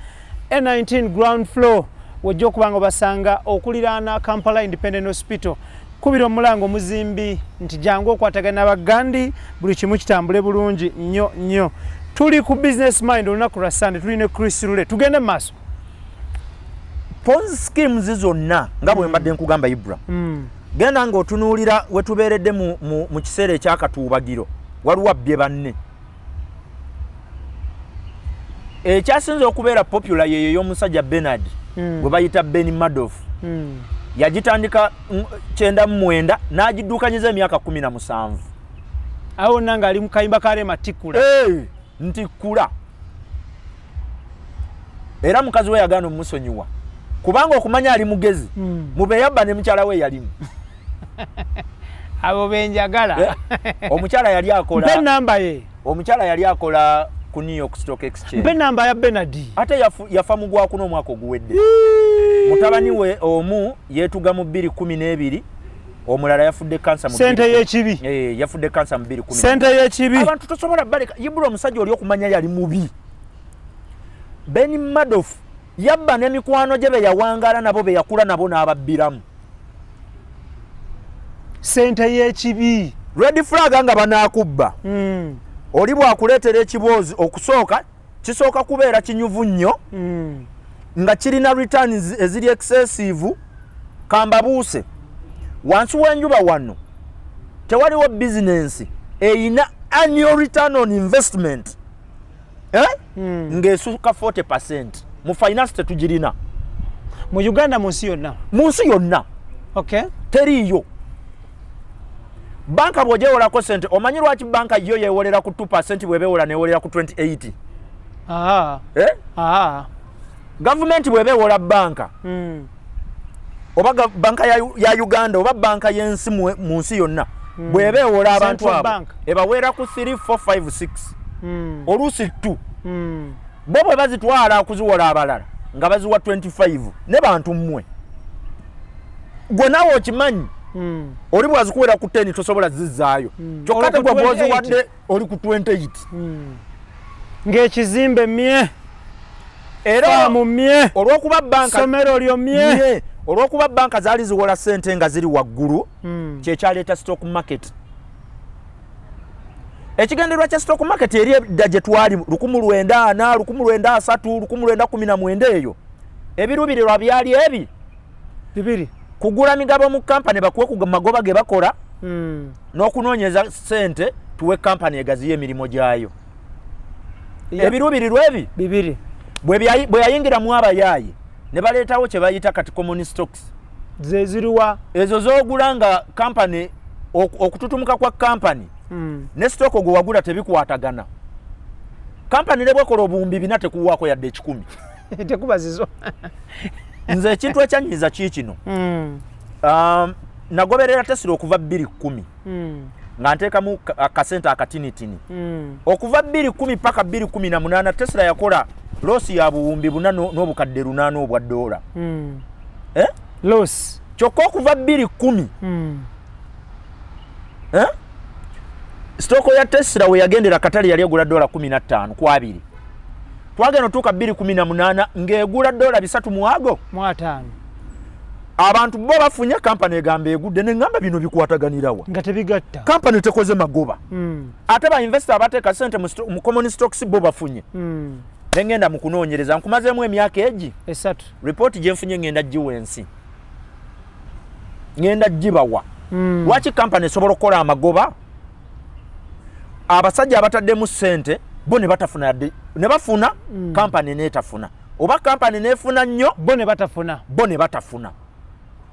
[SPEAKER 6] N19 ground floor. Wajja okubanga basanga okuliraana Kampala Independent Hospital. Kubira omulango muzimbi nti jangu okwatagana ba Gandhi buli kimu kitambule bulungi nnyo. Tuli ku business mind olunaku lwa Sunday tuli ne Chris Rule tugende maaso.
[SPEAKER 7] Ponzi schemes zonna nga bwe mbadde nkugamba Ibra. Genda ng'otunuulira we tubeeredde mu kiseera ekyakatuubagiro waliwo abbye banne. Ekyasinze okubeera popular yeyo y'omusajja Bernard gwe bayita Ben Madoff. Yagitandika 99 n'agidduukanyiza emyaka 17.
[SPEAKER 6] awo nanga ali mukayimba kale matikula
[SPEAKER 7] ntikula era mukazi we yagaana omusonyiwa kubanga okumanya ali mugezi mube yabba ne mukyala we yalimu
[SPEAKER 6] abo benjagala
[SPEAKER 7] omukyala yali akola
[SPEAKER 6] mpe namba ye
[SPEAKER 7] omukyala yali akola ku New York Stock Exchange
[SPEAKER 6] mpe namba ya Benard
[SPEAKER 7] ate yafa mugwaku n'omwaka oguwedde mutabani we omu yeetuga mu 2012 omulala yafudde kansa mu
[SPEAKER 6] sente y'ekibi
[SPEAKER 7] yafudde kansa mu 2010
[SPEAKER 6] sente y'ekibi
[SPEAKER 7] abantu tosobola baleka Ibula omusajja oli okumanya yali mubi Ben Madoff yabba n'emikwano gye be yawangala nabo be yakula nabo n'ababbiramu
[SPEAKER 6] sente y'ekibi
[SPEAKER 7] red flag nga banaakubba oli bwakuleetera ekiboozi okusooka kisooka kubeera kinyuvu nnyo nga kirina returns eziri excessive kambabuuse wansi w'enjuba wano tewaliwo business eyina annual return on investment ng'esuka 40% mu finance tetugirina
[SPEAKER 6] mu Uganda mu nsi yonna
[SPEAKER 7] okay teriiyo banka bw'ogyewoolako sente omanyi lwaki banka yo yeewolera ku 2% bw'ebeewola neewolera ku 28 gavumenti bw'ebeewola banka oba banka ya Uganda oba banka y'ensi mu nsi yonna bw'ebeewola abantu abo ebaweera ku 3 4 5 6 oluusi 2 bo bwe bazitwala okuziwola abalala nga baziwa 25 ne bantu mmwe gwe naawe okimanyi oli bwazikuwera ku 10 tosobola zizzaayo kyokka te gwe bw'oziwadde oli ku 28
[SPEAKER 6] ng'ekizimbe mye era mu mye
[SPEAKER 7] olw'okuba banka
[SPEAKER 6] somero lyo mye
[SPEAKER 7] olw'okuba banka zaali ziwola ssente nga ziri waggulu kyekyaleeta stock market ekigendererwa kya stock market eri edda gye twali 1940 1930 1919 eyo ebiruubirirwa byali ebi
[SPEAKER 6] bibiri
[SPEAKER 7] kugula migabo mu kampani bakuwe ku magoba ge bakola n'okunoonyeza ssente tuwe kampani egaziyo emirimu gyayo ebiruubirirwa ebi
[SPEAKER 6] bibiri
[SPEAKER 7] bwe yayingira mu abayaaye ne baleetawo kye bayita kati common stocks
[SPEAKER 6] ze ziruwa
[SPEAKER 7] ezo z'ogula nga kampani okututumuka kwa kampani ne stock gwe wagula tebikwatagana kampani ne bwekola obuwumbi 4 tekuwaako yadde 10
[SPEAKER 6] tekuba zizo
[SPEAKER 7] nze ekintu ekyanyiza kiikino nagoberera Tesla okuva 2010 nga nteekamu akasente akatinitini okuva 2010 paka 2018 Tesla yakola losi ya buwumbi 4 n'obukadde 8 obwa dola
[SPEAKER 6] loss
[SPEAKER 7] kyokka okuva 2010 stoko ya Tesla we yagendera katale yali egula dola 15 ku 2 twagenda otuuka 2018 ng'egula dola 3 mu 5 abantu bo bafunye kampani egamba egudde ne ngamba bino bikwataganirawa
[SPEAKER 6] nga tebigatta
[SPEAKER 7] kampani tekoze magoba ate ba investor abateeka sente mu common stocks bo bafunye ngenda mu kunoonyereza nkumazeemu emyaka egi
[SPEAKER 6] 3
[SPEAKER 7] report gye nfunye ngenda giwa ensi ngenda gibawa lwaki kampani esobola okukola amagoba abasajja abataddemu sente bo ne batafuna ne bafuna kampani neetafuna oba kampani neefuna nnyo
[SPEAKER 6] bo ne batafuna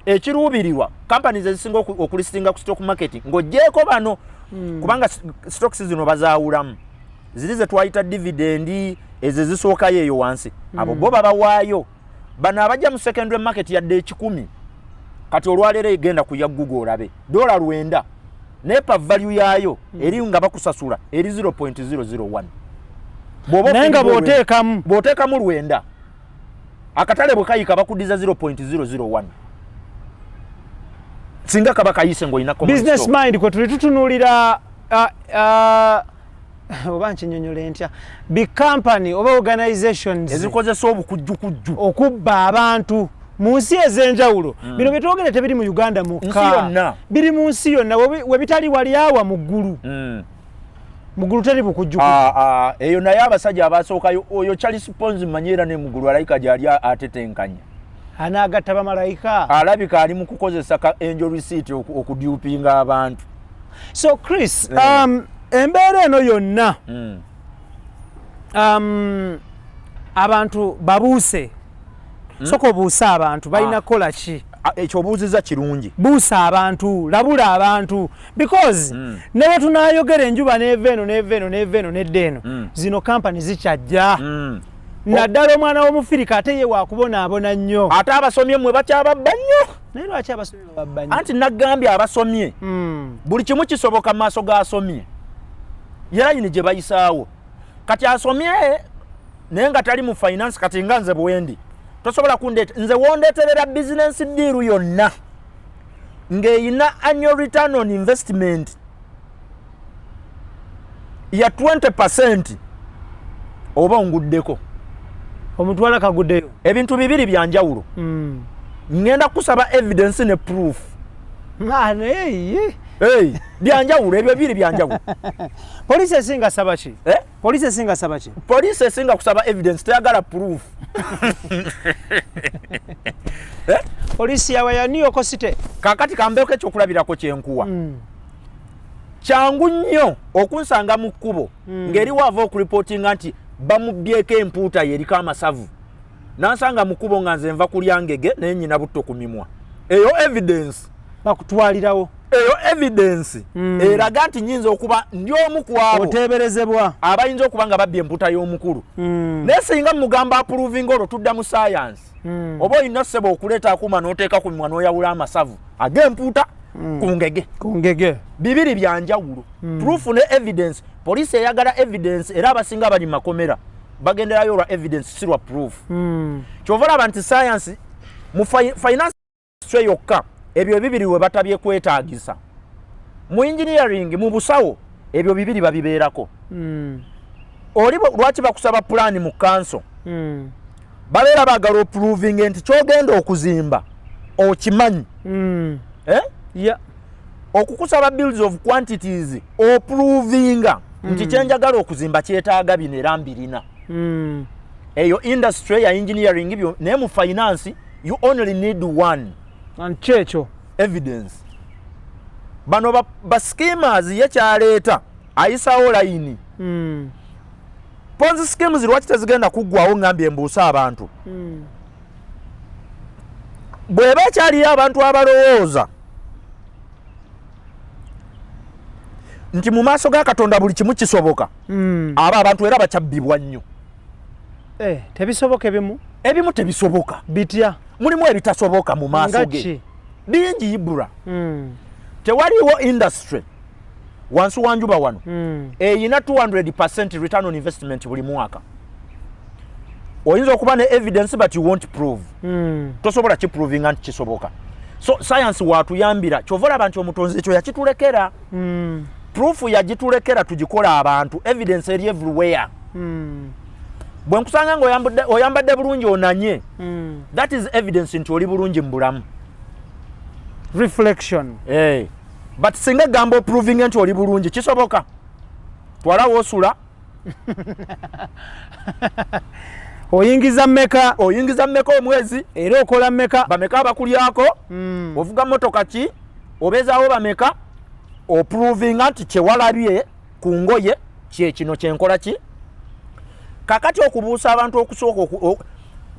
[SPEAKER 7] ekiruubirirwa kampani zezisinga okulistinga ku stock market ng'ogjeeko bano kubanga stocks zino bazaawulamu ziri ze twayita dividend ezo zisookayo eyo wansi abo bo babawaayo bano abajja mu secondary market yadde 10 kati olwaleero egenda kuya Google olabe dola 9 nepa value yaayo eri nga bakusasula eri 0.001
[SPEAKER 6] nenga bw'oteekamu
[SPEAKER 7] 9 akatale bwe kayika bakudiza 0.001 singa kaba kayise ng'olina
[SPEAKER 6] business mind kwe tuli tutunuulira oba nkinyonyole ntya big company oba organizations
[SPEAKER 7] ezikozesa obukujjukujju
[SPEAKER 6] okubba abantu mu nsi ez'enjawulo bino bye twogere tebiri mu Uganda mukka biri mu nsi yonna we bitali wali awa mu ggulu mu ggulu teri bukujjuku
[SPEAKER 7] eyo naye abasajja abasookayo oyo Charles Ponzi manyeera ne mu ggulu alayika gy'ali atetenkanya
[SPEAKER 6] anaagatta bamalayika
[SPEAKER 7] alabika ali mu kukozesa ka angel receipt okudupinga abantu
[SPEAKER 6] so Chris embeera eno yonna abantu babuuse soko obuuse abantu balina kola ki
[SPEAKER 7] ekyo obuuziza kirungi
[SPEAKER 6] buusa abantu labula abantu because ne bwe tunayogera enjuba neveeno neddeeno zino kampani zikyajja naddala omwana w'omufirika ate ye wakubonaabona nnyo
[SPEAKER 7] ate abasomye mmwe bakyababba nnyo
[SPEAKER 6] naye lwaki abasomye babba nnyo
[SPEAKER 7] anti nagambye abasomye buli kimu kisoboka mu maaso g'asomye era yini gye bayisaawo kati asomye naye nga tali mu finance kati nga nze bwendi tosobola kundeeta nze wondeeterera bizinensi diiru yonna ng'eyina annual return on investment ya 20% oba onguddeko
[SPEAKER 6] omutwala kaguddeyo
[SPEAKER 7] ebintu bibiri byanjawulo ngenda kusaba evidence ne proof byanjawulo ebyo bibiri byanjawulo
[SPEAKER 6] poliisi esinga saba ki poliisi esinga saba ki
[SPEAKER 7] poliisi esinga kusaba evidence teyagala proof
[SPEAKER 6] poliisi yawe ya New York City
[SPEAKER 7] kakati kambeeko ekyokulabirako kyenkuwa kyangu nnyo okunsanga mu kkubo ng'eri waava okuripotinga nti bamubyeko empuuta yeriko amasavu nansanga mu kkubo nga nze nva kulya ngege naye nnyina butto ku mimwa eyo evidence
[SPEAKER 6] bakutwalirawo
[SPEAKER 7] eyo evidence eraga nti nyinza okuba ndi omu ku abo
[SPEAKER 6] oteeberezebwa
[SPEAKER 7] abayinza okuba nga babbye empuuta y'omukulu naye singa mugamba approving olwo tudda mu science oba olina ssebo okuleeta akuuma n'oteeka ku mimwa n'oyawula amasavu ag'empuuta ku ngege bibiri byanjawulo proof ne evidence poliisi eyagala evidence era abasinga bali makomera bagenderayo olwa evidence si lwa proof kyova olaba nti science mu finance yokka ebyo bibiri we batabye kwetaagisa mu engineering mu busawo ebyo bibiri babibeerako oli lwaki bakusaba pulaani mu kanso babeera baagala oproving nti kyogenda okuzimba okimanyi okukusaba bills of quantities oprovinga nti kyenjagala okuzimba kyetaaga bino era mbirina eyo industry ya engineering byo naye mu finance you only need one
[SPEAKER 6] kyekyo
[SPEAKER 7] evidence bano schemers yekyaleeta ayisawo layini ponzi schemes lwaki tezigenda kuggwawo ngambye mbuusa abantu bweba ekyaliyo abantu abalowooza nti mu maaso ga Katonda buli kimu kisoboka aba abantu era bakyabbibwa nnyo
[SPEAKER 6] tebisoboka
[SPEAKER 7] ebimu tebisoboka
[SPEAKER 6] bitya
[SPEAKER 7] mulimu ebitasoboka mu maaso ge bingi ibura tewaliwo industry wansi wanjuba wano eyina 200% return on investment buli mwaka oyinza okuba ne evidence but you won't prove tosobola kiprovinga nti kisoboka so science watuyambira kyova olaba nti omutonzi ekyo yakitulekera proof yagitulekera tugikola abantu evidence eri everywhere bwe nkusanga nga oyambadde bulungi onanye that is evidence nti oli bulungi mu bulamu
[SPEAKER 6] reflection
[SPEAKER 7] but singa gamba proving nti oli bulungi kisoboka twala wosula
[SPEAKER 6] oyingiza mmeka
[SPEAKER 7] omwezi
[SPEAKER 6] era okola mmeka
[SPEAKER 7] bameka abakulyako ovuga motoka ki obezaawo bameka oprovinga nti kyewalabye ku ngoye kyekino kyenkola ki kakati okubuusa abantu okusooka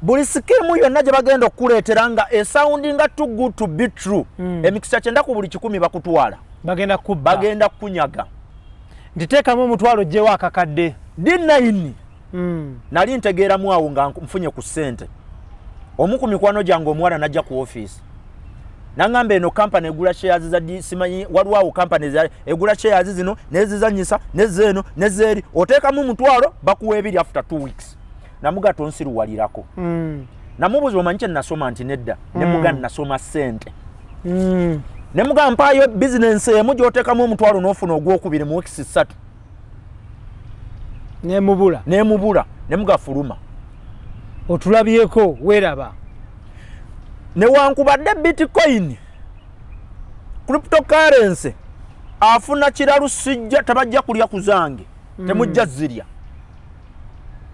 [SPEAKER 7] buli sikimu yonna gye bagenda okukuleetera nga esoundinga too good to be true emikisa kyenda ku buli 100 bakutwala bagenda kukunyaga
[SPEAKER 6] nditeekamu omutwalo gyewo akakadde
[SPEAKER 7] D9 nali ntegeeramu awo nga nfunye ku ssente omu ku mikwano gyange omuwala najja ku ofiisi nangamba eno kampani egula shares za simanyi waliwo awo kampani egula shares zino nezizanyisa nezeeno nezeeri oteekamu omutwalo bakuwa ebiri after 2 weeks namuga tonsiruwalirako namubuuza omanyi kye nasoma nti nedda nemuga nasoma ssente nemuga mpaayo bizinensi emu gy'oteekamu omutwalo n'ofuna ogwokubiri mu weeks 3 nemubula nemuga fuluma
[SPEAKER 6] otulabyeko weeraba
[SPEAKER 7] newankubadde bitcoin cryptocurrency afuna kiralu sijja tabajja kulya ku zange temujja zirya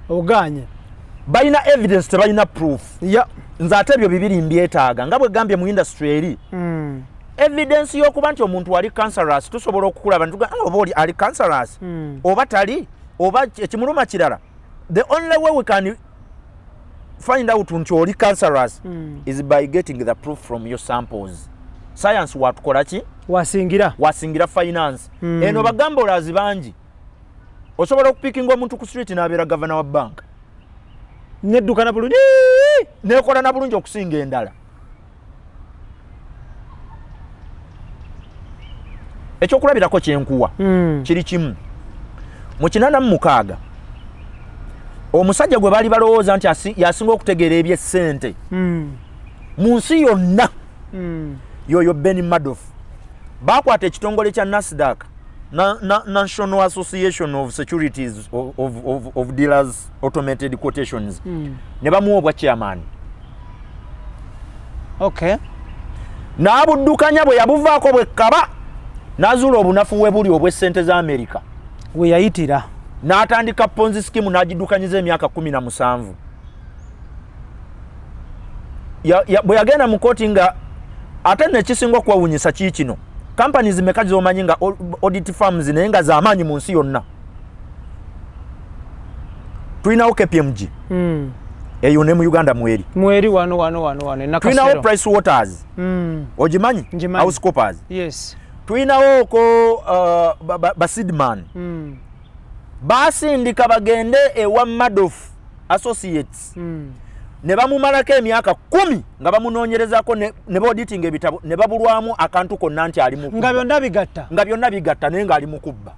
[SPEAKER 6] oganye
[SPEAKER 7] balina evidence tebalina proof nze ate ebyo bibiri mbyetaaga nga bwe gambye mu industry eri evidence y'okuba nti omuntu ali cancerous tusobola okukulaba oba oli ali cancerous oba tali oba ekimuluma kirala the only way we can find out nti oli cancerous is by getting the proof from your samples. Science watukola ki? Wasingira finance. Eno bagambolazi bangi. Osobola okupikinga omuntu ku street n'abeera governor wa bank.
[SPEAKER 6] Nedduka na bulungi.
[SPEAKER 7] Nekola na bulungi okusinga endala. Ekyokulabirako kyenkuwa kiri kimu. Mu 86 omusajja gwe baali balowooza nti yasinga okutegeera eby'essente mu nsi yonna yoyo Ben Madoff bakwata ekitongole kya Nasdaq National Association of Securities of Dealers Automated Quotations ne bamuwa obwa chairman.
[SPEAKER 6] Okay.
[SPEAKER 7] N'abuddukanya bwe yabuvaako bwe kaba n'azuula obunafu we buli obw'essente za America.
[SPEAKER 6] We yayitira.
[SPEAKER 7] N'atandika Ponzi scheme n'agiddukanyiza emyaka 17. Bwe yagenda mu kooti nga ate nekisinga okuwawunyisa kiikino. Companies meka zomanyi nga audit firms naye nga z'amaanyi mu nsi yonna. Tulinawo KPMG. Eyo ne mu Uganda mweri.
[SPEAKER 6] Mweri wano.
[SPEAKER 7] Tulinawo Price Waters. Ogimanyi? House Coppers.
[SPEAKER 6] Yes.
[SPEAKER 7] Tulinawo ko Basidman. Basindika bagende ewa Madoff Associates. Ne bamumalako emyaka 10 nga bamunoonyerezako ne auditing ebitabo ne babulwamu akantu konna nti ali mu kubba. Nga byonna bigatta naye nga ali mu kubba.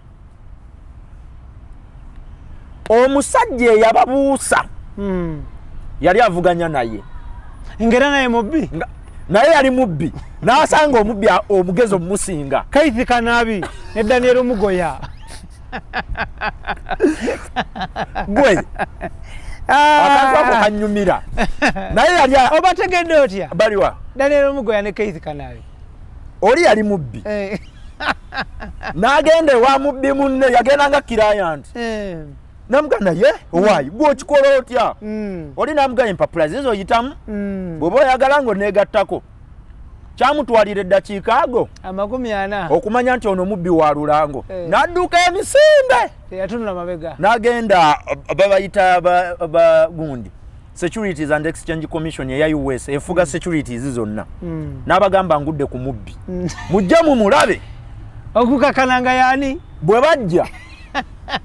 [SPEAKER 7] Omusajja yababuusa. Yali avuganya naye.
[SPEAKER 6] Ngera naye mubbi.
[SPEAKER 7] Naye yali mubbi. N'asanga omubbi omugezi omusinga.
[SPEAKER 6] Kaithi Kanabi ne Daniel Mugoya.
[SPEAKER 7] Gwe. Akantu ako kanyumira. Naye yali
[SPEAKER 6] obategedde otya?
[SPEAKER 7] Baliwa.
[SPEAKER 6] Daniel Mugoya ne Kaithi Kanabi.
[SPEAKER 7] Oli yali mubbi. N'agende wa mubbi munne yagenda nga client. Namugana ye why gwo kikola otya? Oli namuga empapula zizo yitamu. Bwoba oyagala ngo negattako. Kyamutwalira eddakiika ago
[SPEAKER 6] amakumi 40
[SPEAKER 7] okumanya nti ono mubbi wa lulango. N'adduka emisinde.
[SPEAKER 6] Yatunula mabega.
[SPEAKER 7] N'agenda babayita bagundi Securities and Exchange Commission ya US efuga securities zonna. N'abagamba ngudde ku mubbi. Mujja mu mulabe.
[SPEAKER 6] Okukakananga yani?
[SPEAKER 7] Bwe bajja.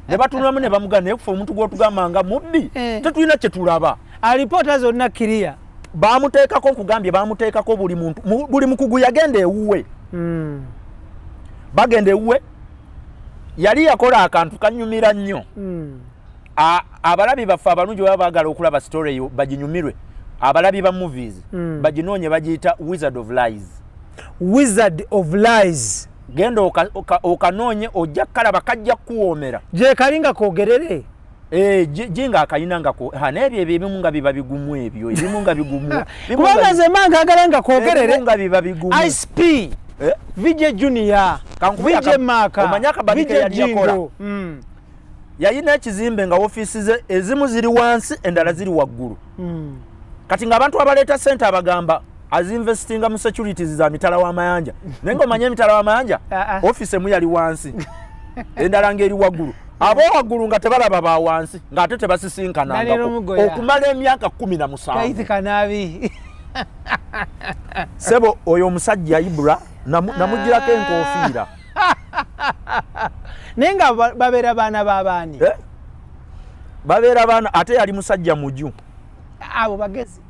[SPEAKER 7] Ne batunulamu ne bamugana okufa omuntu gw'otugamba nga mubbi. Tetulina kye tulaba.
[SPEAKER 6] Alipota zonna clear.
[SPEAKER 7] Bamuteekako nkugambye bamuteekako buli muntu buli mukugu yagenda ewuwe. Bagenda ewuwe yali yakola akantu kanyumira nnyo. Abalabi baffe abalungi baba baagala okulaba story yo baginyumirwe. Abalabi ba movies baginoonye bagiyita Wizard of Lies.
[SPEAKER 6] Wizard of Lies.
[SPEAKER 7] Genda okanoonye ojja kalaba kajja kuwoomera.
[SPEAKER 6] Je kalinga koogerere.
[SPEAKER 7] Jinga akayina nga ko n'ebyo ebimu nga biba bigumu ebyo ebimu nga bigumu.
[SPEAKER 6] Kubanga ze manga agalanga koogerere
[SPEAKER 7] nga biba bigumu.
[SPEAKER 6] ISP VJ Junior VJ Maka
[SPEAKER 7] omanyaka badike yali yakola. Yayina ekizimbe nga offices ze ezimu ziri wansi endala ziri waggulu. Kati nga abantu abaleeta sente abagamba azinvestinga mu securities za mitala wa mayanja. Nengo manye mitala wa mayanja office emu yali wansi endala ngeri waggulu. Abo waggulu nga tebalaba ba wansi nga ate tebasisinkanangako okumala emyaka 17.
[SPEAKER 6] Kaithi Kanabi.
[SPEAKER 7] Sebo oyo omusajja Ibra namugirako enkofiira.
[SPEAKER 6] Nenga babeera baana babaani.
[SPEAKER 7] Babeera baana ate yali musajja muju.
[SPEAKER 6] Abo bagezi.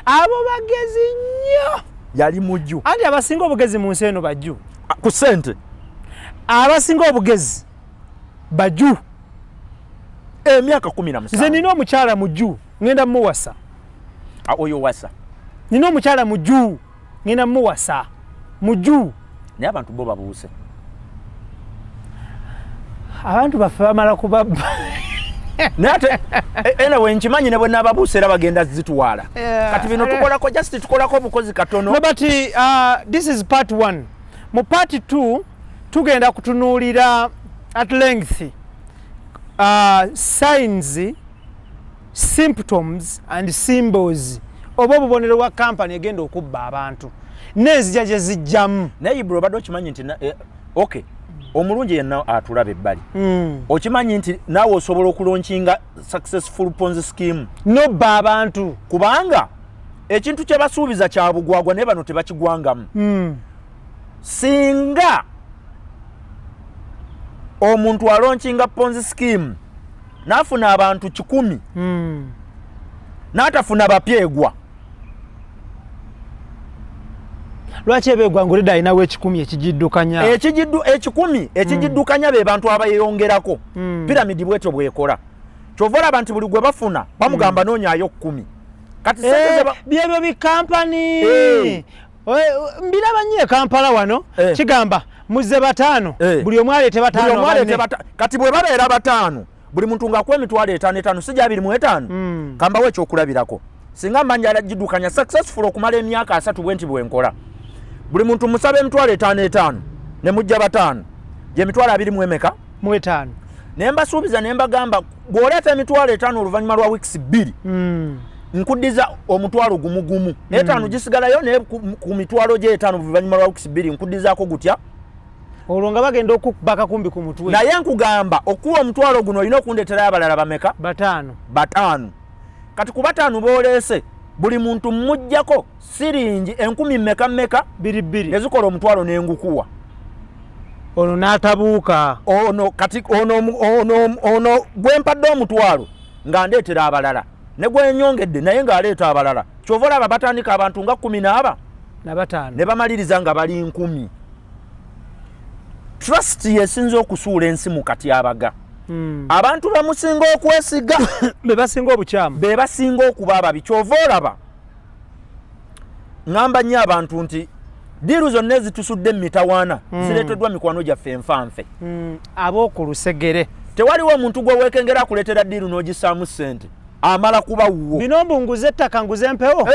[SPEAKER 6] Abo bagezi nnyo.
[SPEAKER 7] Yali muju.
[SPEAKER 6] Andi abasinga obugezi mu nsi eno bajju.
[SPEAKER 7] Ku ssente.
[SPEAKER 6] Abasinga obugezi baju
[SPEAKER 7] emyaka 17.
[SPEAKER 6] Nze nina omukyala muju ngenda muwasa.
[SPEAKER 7] Oyo wasa.
[SPEAKER 6] Nina omukyala muju ngenda muwasa. Muju.
[SPEAKER 7] Naye abantu bo babuuse.
[SPEAKER 6] Abantu baffe bamala kubabba.
[SPEAKER 7] Nate anyway nkimanyi ne bwe nababuuse era bagenda zitwala. Kati bino tukolako just tukolako obukozi katono.
[SPEAKER 6] No, but this is part 1. Mu part 2 tugenda kutunuulira at length signs, symptoms and symbols oba obubonero bwa company egenda okubba abantu n'enzija gye zijjamu.
[SPEAKER 7] Naye bro bado kimanyi nti okay omulungi yenna atulabe ebbali okimanyi nti naawe osobola okulonkinga successful ponzi scheme
[SPEAKER 6] nobba abantu
[SPEAKER 7] kubanga ekintu kye basuubiza kya bugwagwa ne bano tebakigwangamu singa omuntu alonkinga ponzi scheme n'afuna abantu 100 n'atafuna bapyegwa
[SPEAKER 6] lwaki ebegwangulida alinawo 10 ekigiddukanya
[SPEAKER 7] ekigiddukanya be bantu abayeyongerako piramidi bwetyo bwekola kyova olaba nti buli gwe bafuna bamugamba noonyaayo 10 kati
[SPEAKER 6] byebyo bikampani mbiraba nnyo Kampala wano kigamba muzze 5 buli omu aleete 5
[SPEAKER 7] kati bwe babeera 5 buli muntu ng'akuwa emitwalo 5 si gya 25 kambawo ekyokulabirako singa mbanja alagiddukanya successful okumala emyaka 3 bwenti bwenkola buli muntu musaba emitwalo 5 ne mujja 5 gye emitwalo 25 ne mbasuubiza ne mbagamba bw'oleeta emitwalo 5 oluvannyuma lwa weeks 2 nkuddiza omutwalo gumu 5 gisigalayo naye ku mitwalo gye 5 oluvannyuma lwa weeks 2 nkuddizaako gutya
[SPEAKER 6] olwo nga bagenda okukubaka kumbi ku mutwe
[SPEAKER 7] naye nkugamba okuwa omutwalo guno olina okundeeterayo abalala bameka 5 kati ku 5 booleese buli muntu mmuggyako siringi 10,000 mmeka
[SPEAKER 6] 2
[SPEAKER 7] ezikola omutwalo n'engukuwa
[SPEAKER 6] ono n'atabuuka
[SPEAKER 7] kati ono gwempadde omutwalo ng'andeetera abalala ne gwenyongedde naye ng'aleeta abalala kyova olaba batandika abantu nga 10
[SPEAKER 6] ne
[SPEAKER 7] bamaliriza nga bali 10 trust yesinza okusuula ensi mu katyabaga abantu bamusinga okwesiga
[SPEAKER 6] bebasinga obukyamu
[SPEAKER 7] bebasinga okuba ababi kyova olaba ngamba nnyo abantu nti diiru zonna ezitusudde mu mitawaana zireeteddwa mikwano gyaffe enfanfe
[SPEAKER 6] ab'oku lusegere
[SPEAKER 7] tewaliwo omuntu gwe weekengera akuleetera diiru n'ogisaamu ssente amala kuba wuwo
[SPEAKER 6] bino mbunguze ettaka nguze empewo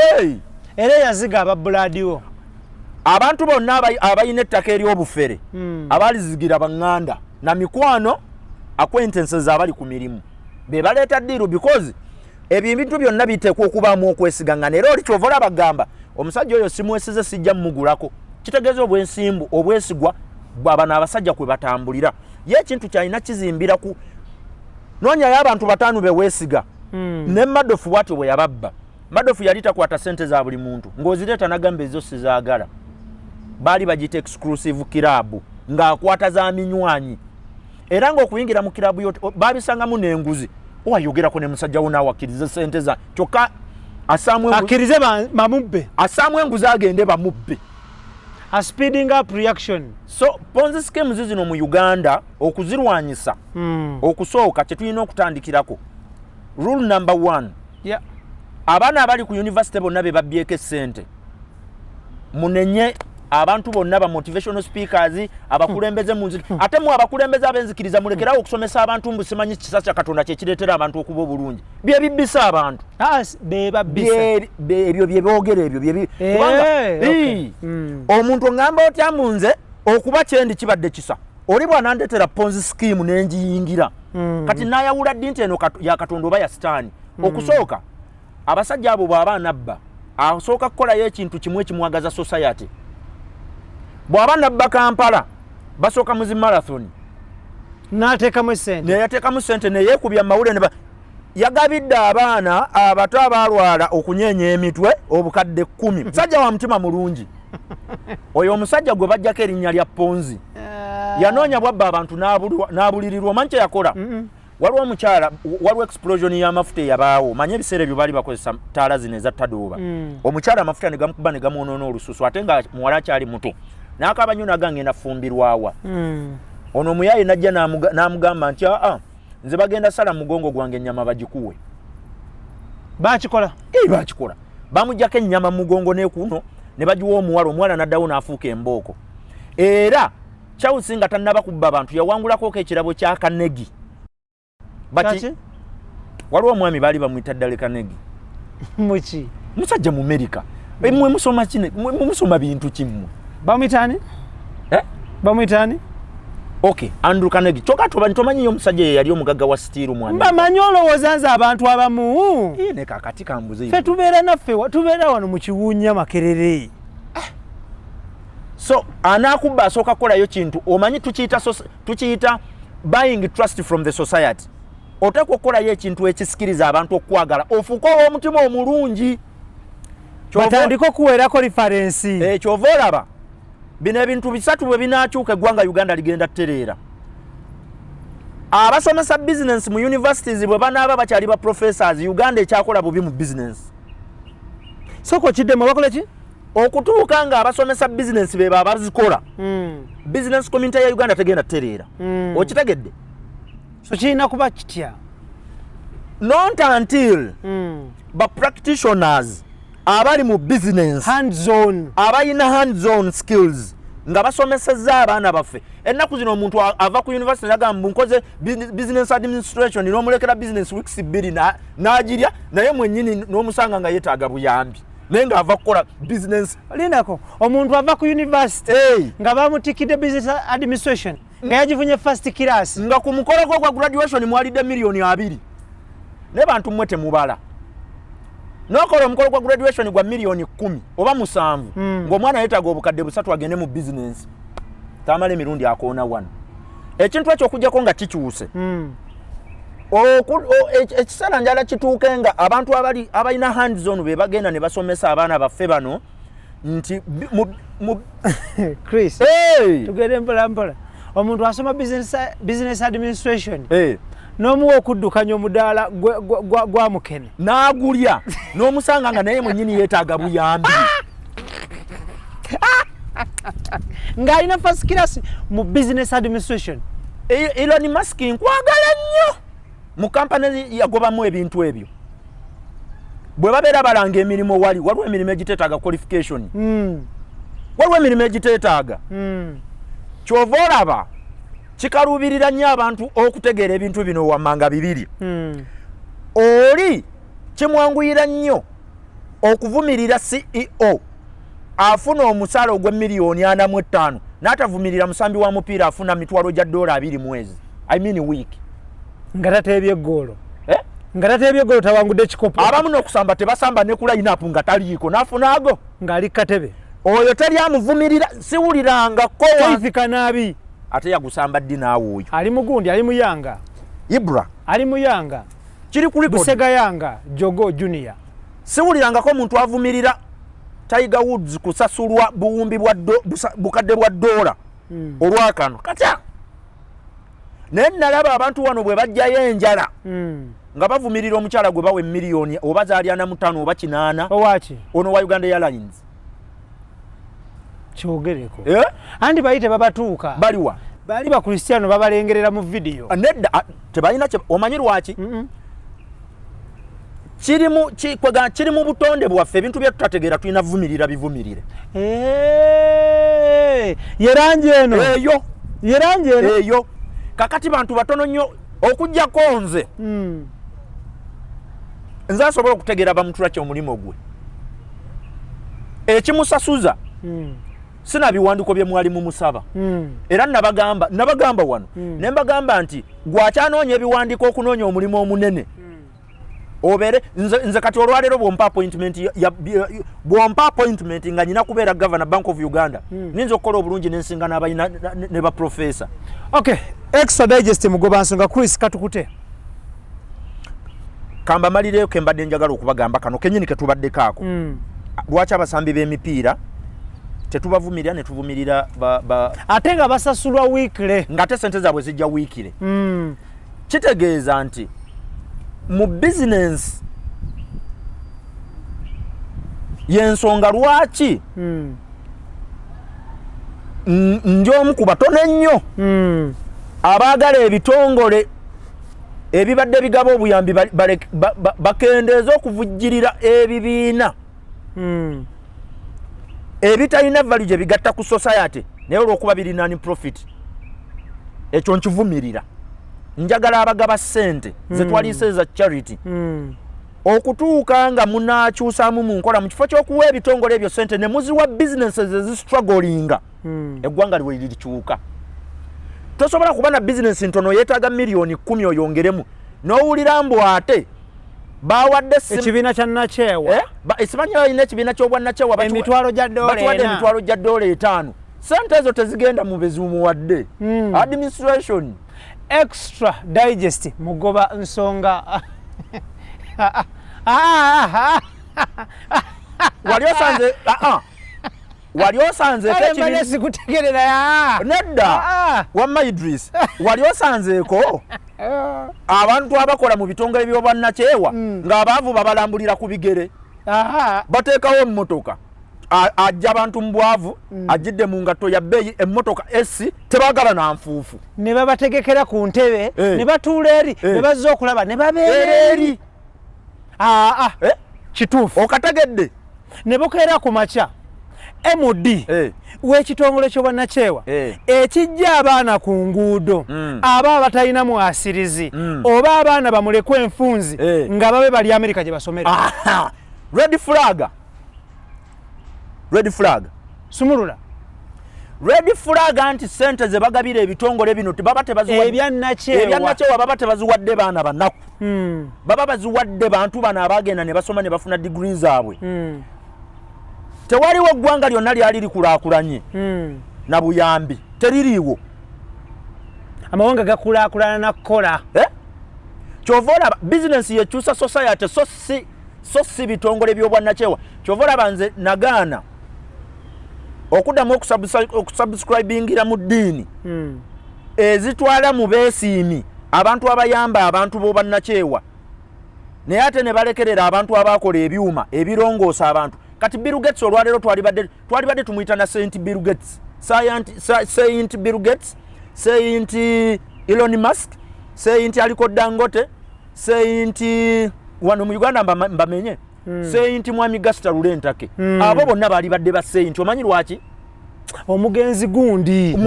[SPEAKER 6] era eyaziga ababulaadiwo
[SPEAKER 7] abantu bonna abalina ettaka ery'obufere abalizigira baŋŋanda na mikwano acquaintances abali ku mirimu be baleeta diiru because ebyo ebintu byonna biteekwa okubaamu okwesiganga era oli kyova olabagamba omusajja oyo simwesize sijja mmugulako kitegeeza obwensimbu obwesigwa bw'abano abasajja kwe batambulira ye ekintu kyalina kizimbira ku noonyayo abantu 5 beweesiga ne Madofu bwatyo bwe yababba Madofu yali takwata ssente za buli muntu ng'ozireeta nagamba ezo sizaagala baali bagita exclusive kirabu ng'akwata za minywanyi era ng'okuyingira mu kirabu yo baabisangamu n'enguzi owayogerako ne musajja wo n'awakkiriza ssente za kyokka
[SPEAKER 6] akkirize bamubbe
[SPEAKER 7] assaamu enguzi agende bamubbe
[SPEAKER 6] a speeding up reaction
[SPEAKER 7] so ponzi schemes zino mu Uganda okuzirwanyisa okusooka kye tulina okutandikirako rule number 1 abaana abali ku university bonna be babbyeko essente munenye abantu bonna ba motivational speakers abakulembeze mu nzira ate mu abakulembeze abenzikiriza mulekerawo okusomesa abantu mbusimanyi kisa kya Katonda kye kireetera abantu okuba obulungi bye bibbisa abantu ebyo bye boogera ebyo kubanga omuntu ngamba otya munze okuba kyendi kibadde kisa oli bwanandetera ponzi scheme n'enjiyingira kati nayawula ddi nti eno ya Katonda oba ya sitaani okusooka abasajja abo bw'aba nabba asooka kukolayo ekintu kimu ekimwagaza society bw'aba nabba Kampala basooka muzi marathon
[SPEAKER 6] n'ateekamu
[SPEAKER 7] ssente neyeekubya mawulire yagabidde abaana abato abalwala okunyeenya emitwe obukadde 10 musajja wa mutima mulungi oyo omusajja gwe bajjako erinnya lya Ponzi yanoonya bwabba abantu n'abulirirwa omanyi kye yakola waliwo omukyala waliwo explosion y'amafuta eyabaawo manye ebiseera ebyo baali bakozesa ttaala zino ezatadooba omukyala amafuta ne gamukuba ne gamwonoona olususu ate nga muwala akyali muto n'akaaba nnyo nagange nafumbirwawa ono omuyaye najja n'amugamba nti nze bagenda sala mugongo gwange ennyama bagikuwe
[SPEAKER 6] bakikola
[SPEAKER 7] bamuggyako ennyama mu mugongo n'ekuno ne bagiwa omuwala n'addawo n'afuuka embooko era Chausi nga tannaba kubba abantu yawangulako ekirabo kya Kanegi baki waliwo omwami baali bamuyita ddale Kanegi
[SPEAKER 6] muki
[SPEAKER 7] musajja mu America mmwe musoma kine musoma bintu kimu
[SPEAKER 6] bamuyitani bamuyitani
[SPEAKER 7] okay Andrew Kanegi choka tomanyi omusajja yali omugagga wa steel mwami
[SPEAKER 6] bamanyi olowooza nze abantu abamu
[SPEAKER 7] ne kakati kambuze
[SPEAKER 6] fe tubeera naffe tubeera wano mu kiwunya Makerere
[SPEAKER 7] So anakuba asooka kukolayo kintu omanyi tukiyita buying trust from the society. Oteekwa okukolayo ekintu ekisikiriza abantu okukwagala ofuuke ow'omutima omulungi.
[SPEAKER 6] Batandika okuweerako referensi.
[SPEAKER 7] Kyova olaba bino ebintu bisatu bwe binaakyuka eggwanga Uganda ligenda ttereera. Abasomesa business mu universities bwe banaaba bakyali ba professors, Uganda ekyakola bubi mu business.
[SPEAKER 6] Soko kiddemu bakola ki?
[SPEAKER 7] Okutuuka nga abasomesa business be babazikola. Business community ya Uganda tegenda ttereera. Okitegedde?
[SPEAKER 6] So kirina kuba kitya?
[SPEAKER 7] Not until ba practitioners abali mu business
[SPEAKER 6] hands-on,
[SPEAKER 7] abayina hands-on skills nga basomesezza abaana baffe. Ennaku zino omuntu ava ku university nagamba nkoze business administration n'omulekera business weeks 2 n'agirya naye mwennyini n'omusanga nga yeetaaga buyambi naye nga ava kukola business.
[SPEAKER 6] Lindako omuntu ava ku university nga bamutikidde business administration nga yagivunye first class
[SPEAKER 7] nga ku mukolo gwa graduation mwalidde $2,000,000 ne bantu mmwe temubala. Nokola omukolo gwa graduation gwa $10,000,000 oba 7 ng'omwana yeetaaga obukadde 3 agende mu business tamala emirundi akoona 1. Ekintu ekyo okujjako nga kikyuse. Ekiseera njala kituuke nga abantu abalina hands-on be bagenda ne basomesa abaana baffe bano nti
[SPEAKER 6] Chris, tugende mpola mpola. Omuntu asoma business administration n'omuwa okuddukanya omudaala gwa mukene
[SPEAKER 7] n'agulya n'omusanga nga naye mwennyini yeetaaga buyambi
[SPEAKER 6] ng'alina first class mu business administration.
[SPEAKER 7] Elon Musk nkwagala nnyo mu kampani yagobamu ebintu ebyo. Bwe babeera balanga emirimu waliwo emirimu egiteetaaga qualification. Waliwo emirimu egiteetaaga. Kyova olaba kikaluubirira nnyo abantu okutegeera ebintu bino wammanga bibiri. Oli kimwanguyira nnyo okuvumirira CEO afuna omusaala ogw'M45,000 n'atavumirira musambi wa mupiira afuna $20 mwezi. I mean week.
[SPEAKER 6] Nga tateebye ggoolo. Nga tateebye ggoolo tawangudde kikopo.
[SPEAKER 7] Abamu n'okusamba tebasamba ne ku line-up nga taliiko n'afuna ago.
[SPEAKER 6] Ng'ali katebe.
[SPEAKER 7] Oyo teri amuvumirira siwulirangako
[SPEAKER 6] Kaifika naabi.
[SPEAKER 7] Ate yagusamba ddi naawe oyo.
[SPEAKER 6] Ali mugundi, ali muyanga.
[SPEAKER 7] Ibra.
[SPEAKER 6] Ali muyanga.
[SPEAKER 7] Kiri ku record.
[SPEAKER 6] Busega yanga, Jogo Junior.
[SPEAKER 7] Siwulirangako omuntu avumirira Tiger Woods kusasulwa buwumbi bukadde bwa $1 olwakano. Katya. Naye nalaba abantu wano bwe bajjayo enjala. Nga bavumirira omukyala gwe bawe $1,000,000 oba zaalya 5 oba 8.
[SPEAKER 6] Owaaki?
[SPEAKER 7] Ono wa Uganda Airlines.
[SPEAKER 6] Kyogereko. Andi bayite babatuuka.
[SPEAKER 7] Baliwa.
[SPEAKER 6] Bali ba Kristiano babalengerera mu video.
[SPEAKER 7] Nedda tebalina omanyi lwaki? Kiri mu butonde bwaffe ebintu bye tutategeera tulina vumirira bivumirire.
[SPEAKER 6] Yeranje eno. Yeranje eno.
[SPEAKER 7] Eyo. Kakati bantu batono nnyo okujjako nze. Nze asobola okutegeera bamutula kye omulimo gwe. Ekimusasuza. Sina biwandiko bye mwali mu musaba. Era nabagamba wano. Ne mbagamba nti gwakyanoonya ebiwandiko okunoonya omulimu omunene. Obere nze kati olwalero bwompa appointment nga nyina kubeera Governor Bank of Uganda. Ninza okukola obulungi n'ensinga n'abalina ne ba professor.
[SPEAKER 6] Okay, extra digest mugoba nsonga Chris katukute.
[SPEAKER 7] Kamba malireyo ke mbadde njagala okubagamba kano kenyini ke tubaddeko ako. Lwaki abasambi b'emipiira tetubavumirira ne tuvumirira
[SPEAKER 6] ate nga basasulwa weekly
[SPEAKER 7] nga te sente zaabwe zijja weekly. Kitegeeza nti mu business yensonga lwaki njomu ku batono ennyo abaagala ebitongole ebibadde bigaba obuyambi bakendeeza okuvujjirira ebibiina ebitalina value gye bigatta ku society naye olw'okuba biri non-profit. Ekyo nkivumirira. Njagala abagaba ssente ze twaliise za charity okutuuka nga munaakyusaamu mu nkola mu kifo ky'okuwa ebitongole ebyo ssente ne muziwa businesses ezistrugglinga eggwanga liwe lirikyuka. Tosobola kuba na bizinesi ntono yeetaaga $10,000,000 oyongeremu n'owulira mbu ate bawadde
[SPEAKER 6] ekibiina kya nakyewa
[SPEAKER 7] esimanyi balina ekibiina ky'obwannakyewa
[SPEAKER 6] emitwalo gya $4
[SPEAKER 7] $5. sente ezo tezigenda mu bezumu wadde administration
[SPEAKER 6] extra digest mugoba nsonga
[SPEAKER 7] wali osanze
[SPEAKER 6] kutegerera ya
[SPEAKER 7] nedda wamma Idris wali osanzeeko abantu abakola mu bitongole by'obwannakyewa ng'abaavu babalambulira ku bigere bateekawo emmotoka ajja abantu mu bwavu ajjidde mu ngatto ya bbeeyi emmotoka esi tebaagala na nfuufu
[SPEAKER 6] ne babategekera ku ntebe ne batuula eri ne bazza okulaba ne babeera eri kituufu
[SPEAKER 7] okategedde
[SPEAKER 6] ne bukeera ku makya MD w'ekitongole ky'obwannakyewa ekijja abaana ku nguudo aba batalina mwasirizi oba abaana bamulekwa enfunzi nga babe bali Amerika gye basomera
[SPEAKER 7] red flag
[SPEAKER 6] sumulula
[SPEAKER 7] red flag anti sente ze bagabira ebitongole bino baba tebaziwadde ebyannakyewa baba tebaziwadde baana bannaku baba baziwadde bantu bano abagenda ne basoma ne bafuna degree zaabwe tewaliwo eggwanga lyonna lyali likulaakulanye na buyambi teririiwo
[SPEAKER 6] amawanga gakulaakulana na kukola
[SPEAKER 7] kyova olaba bizinensi yekyusa society so si bitongole by'obwannakyewa kyova olaba nze nagaana okuddamu okusubscribingira mu ddiini ezitwala mu beesiimi abantu abayamba abantu b'obwannakyewa naye ate ne balekerera abantu abakola ebyuma ebirongoosa abantu kati Bill Gates olwaleero twalibadde tumuyita na Saint Bill Gates Saint Bill Gates Saint Elon Musk Saint Aliko Dangote Saint wano mu Uganda mbamenye Saint Mwami Gasta Lulentake abo bonna bali badde ba Saint omanyi lwaki
[SPEAKER 6] omugenzi gundi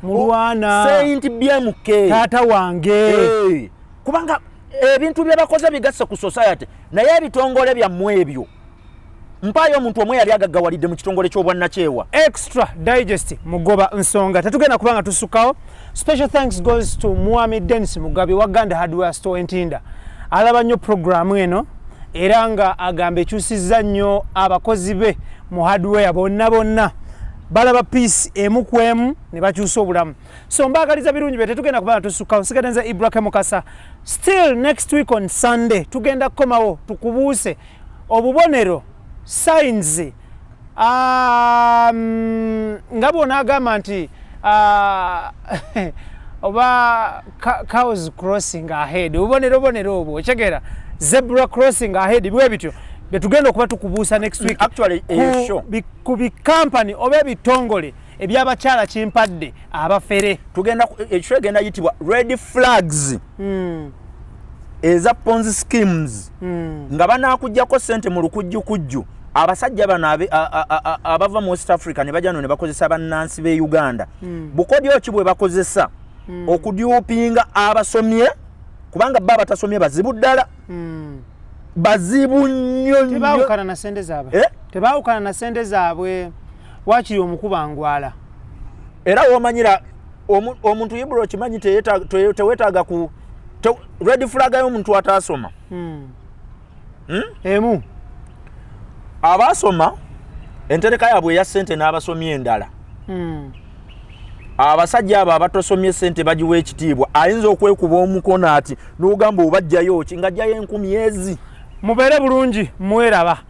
[SPEAKER 6] mulwana
[SPEAKER 7] Saint BMK
[SPEAKER 6] tata wange
[SPEAKER 7] kubanga ebintu bye bakoze bigassa ku society naye ebitongole byammwe ebyo mpayo omuntu omwe yali agaggawalidde mu kitongole ky'obwannakyewa
[SPEAKER 6] extra digest mugoba nsonga tetugenda kubanga tusukawo. Special thanks goes to Mwami Dennis Mugabe wa Ganda Hardware Store Ntinda alaba nnyo programu eno era nga agamba ekyusizza nnyo abakozi be mu hardware bonna balaba piece emu ku emu ne bakyusa obulamu. So mbaagaliza birungi bye tetugenda kubanga tusukawo. Nsigadenza Ibrahim Mukasa. Still next week on Sunday tugenda kukomawo tukubuuse obubonero signs nga bona agamba nti oba cows crossing ahead obubonero obwo okyegera zebra crossing ahead bwe bityo betugenda okuba tukubuusa next week
[SPEAKER 7] actually
[SPEAKER 6] ku bikampani oba ebitongole ebyabakyala kimpadde abafere
[SPEAKER 7] tugenda ekyo egenda yitibwa red flags eza Ponzi schemes nga banakujjako sente mu lukujjukujju abasajja bano abava mu West Africa ne bajja ne bakozesa bannansi be Uganda bukodyo ki bwe bakozesa okudyopinga abasomye kubanga baba batasomye bazibu ddala bazibu nnyo
[SPEAKER 6] tebaawukana na sente zaabwe tebaawukana na sente zaabwe wakiri omukuba ngwala
[SPEAKER 7] era womanyira omuntu Ibro kimanyi tewetaaga ku red flag y'omuntu atasoma
[SPEAKER 6] emu
[SPEAKER 7] abasoma entereka yabwe ya sente n'abasomye endala abasajja abo abatosomye sente bagiwa ekitiibwa ayinza okwekuba omukono ati n'ogamba obajjayo ki ng'ajjayo 10,000
[SPEAKER 6] mubeere bulungi mweraba.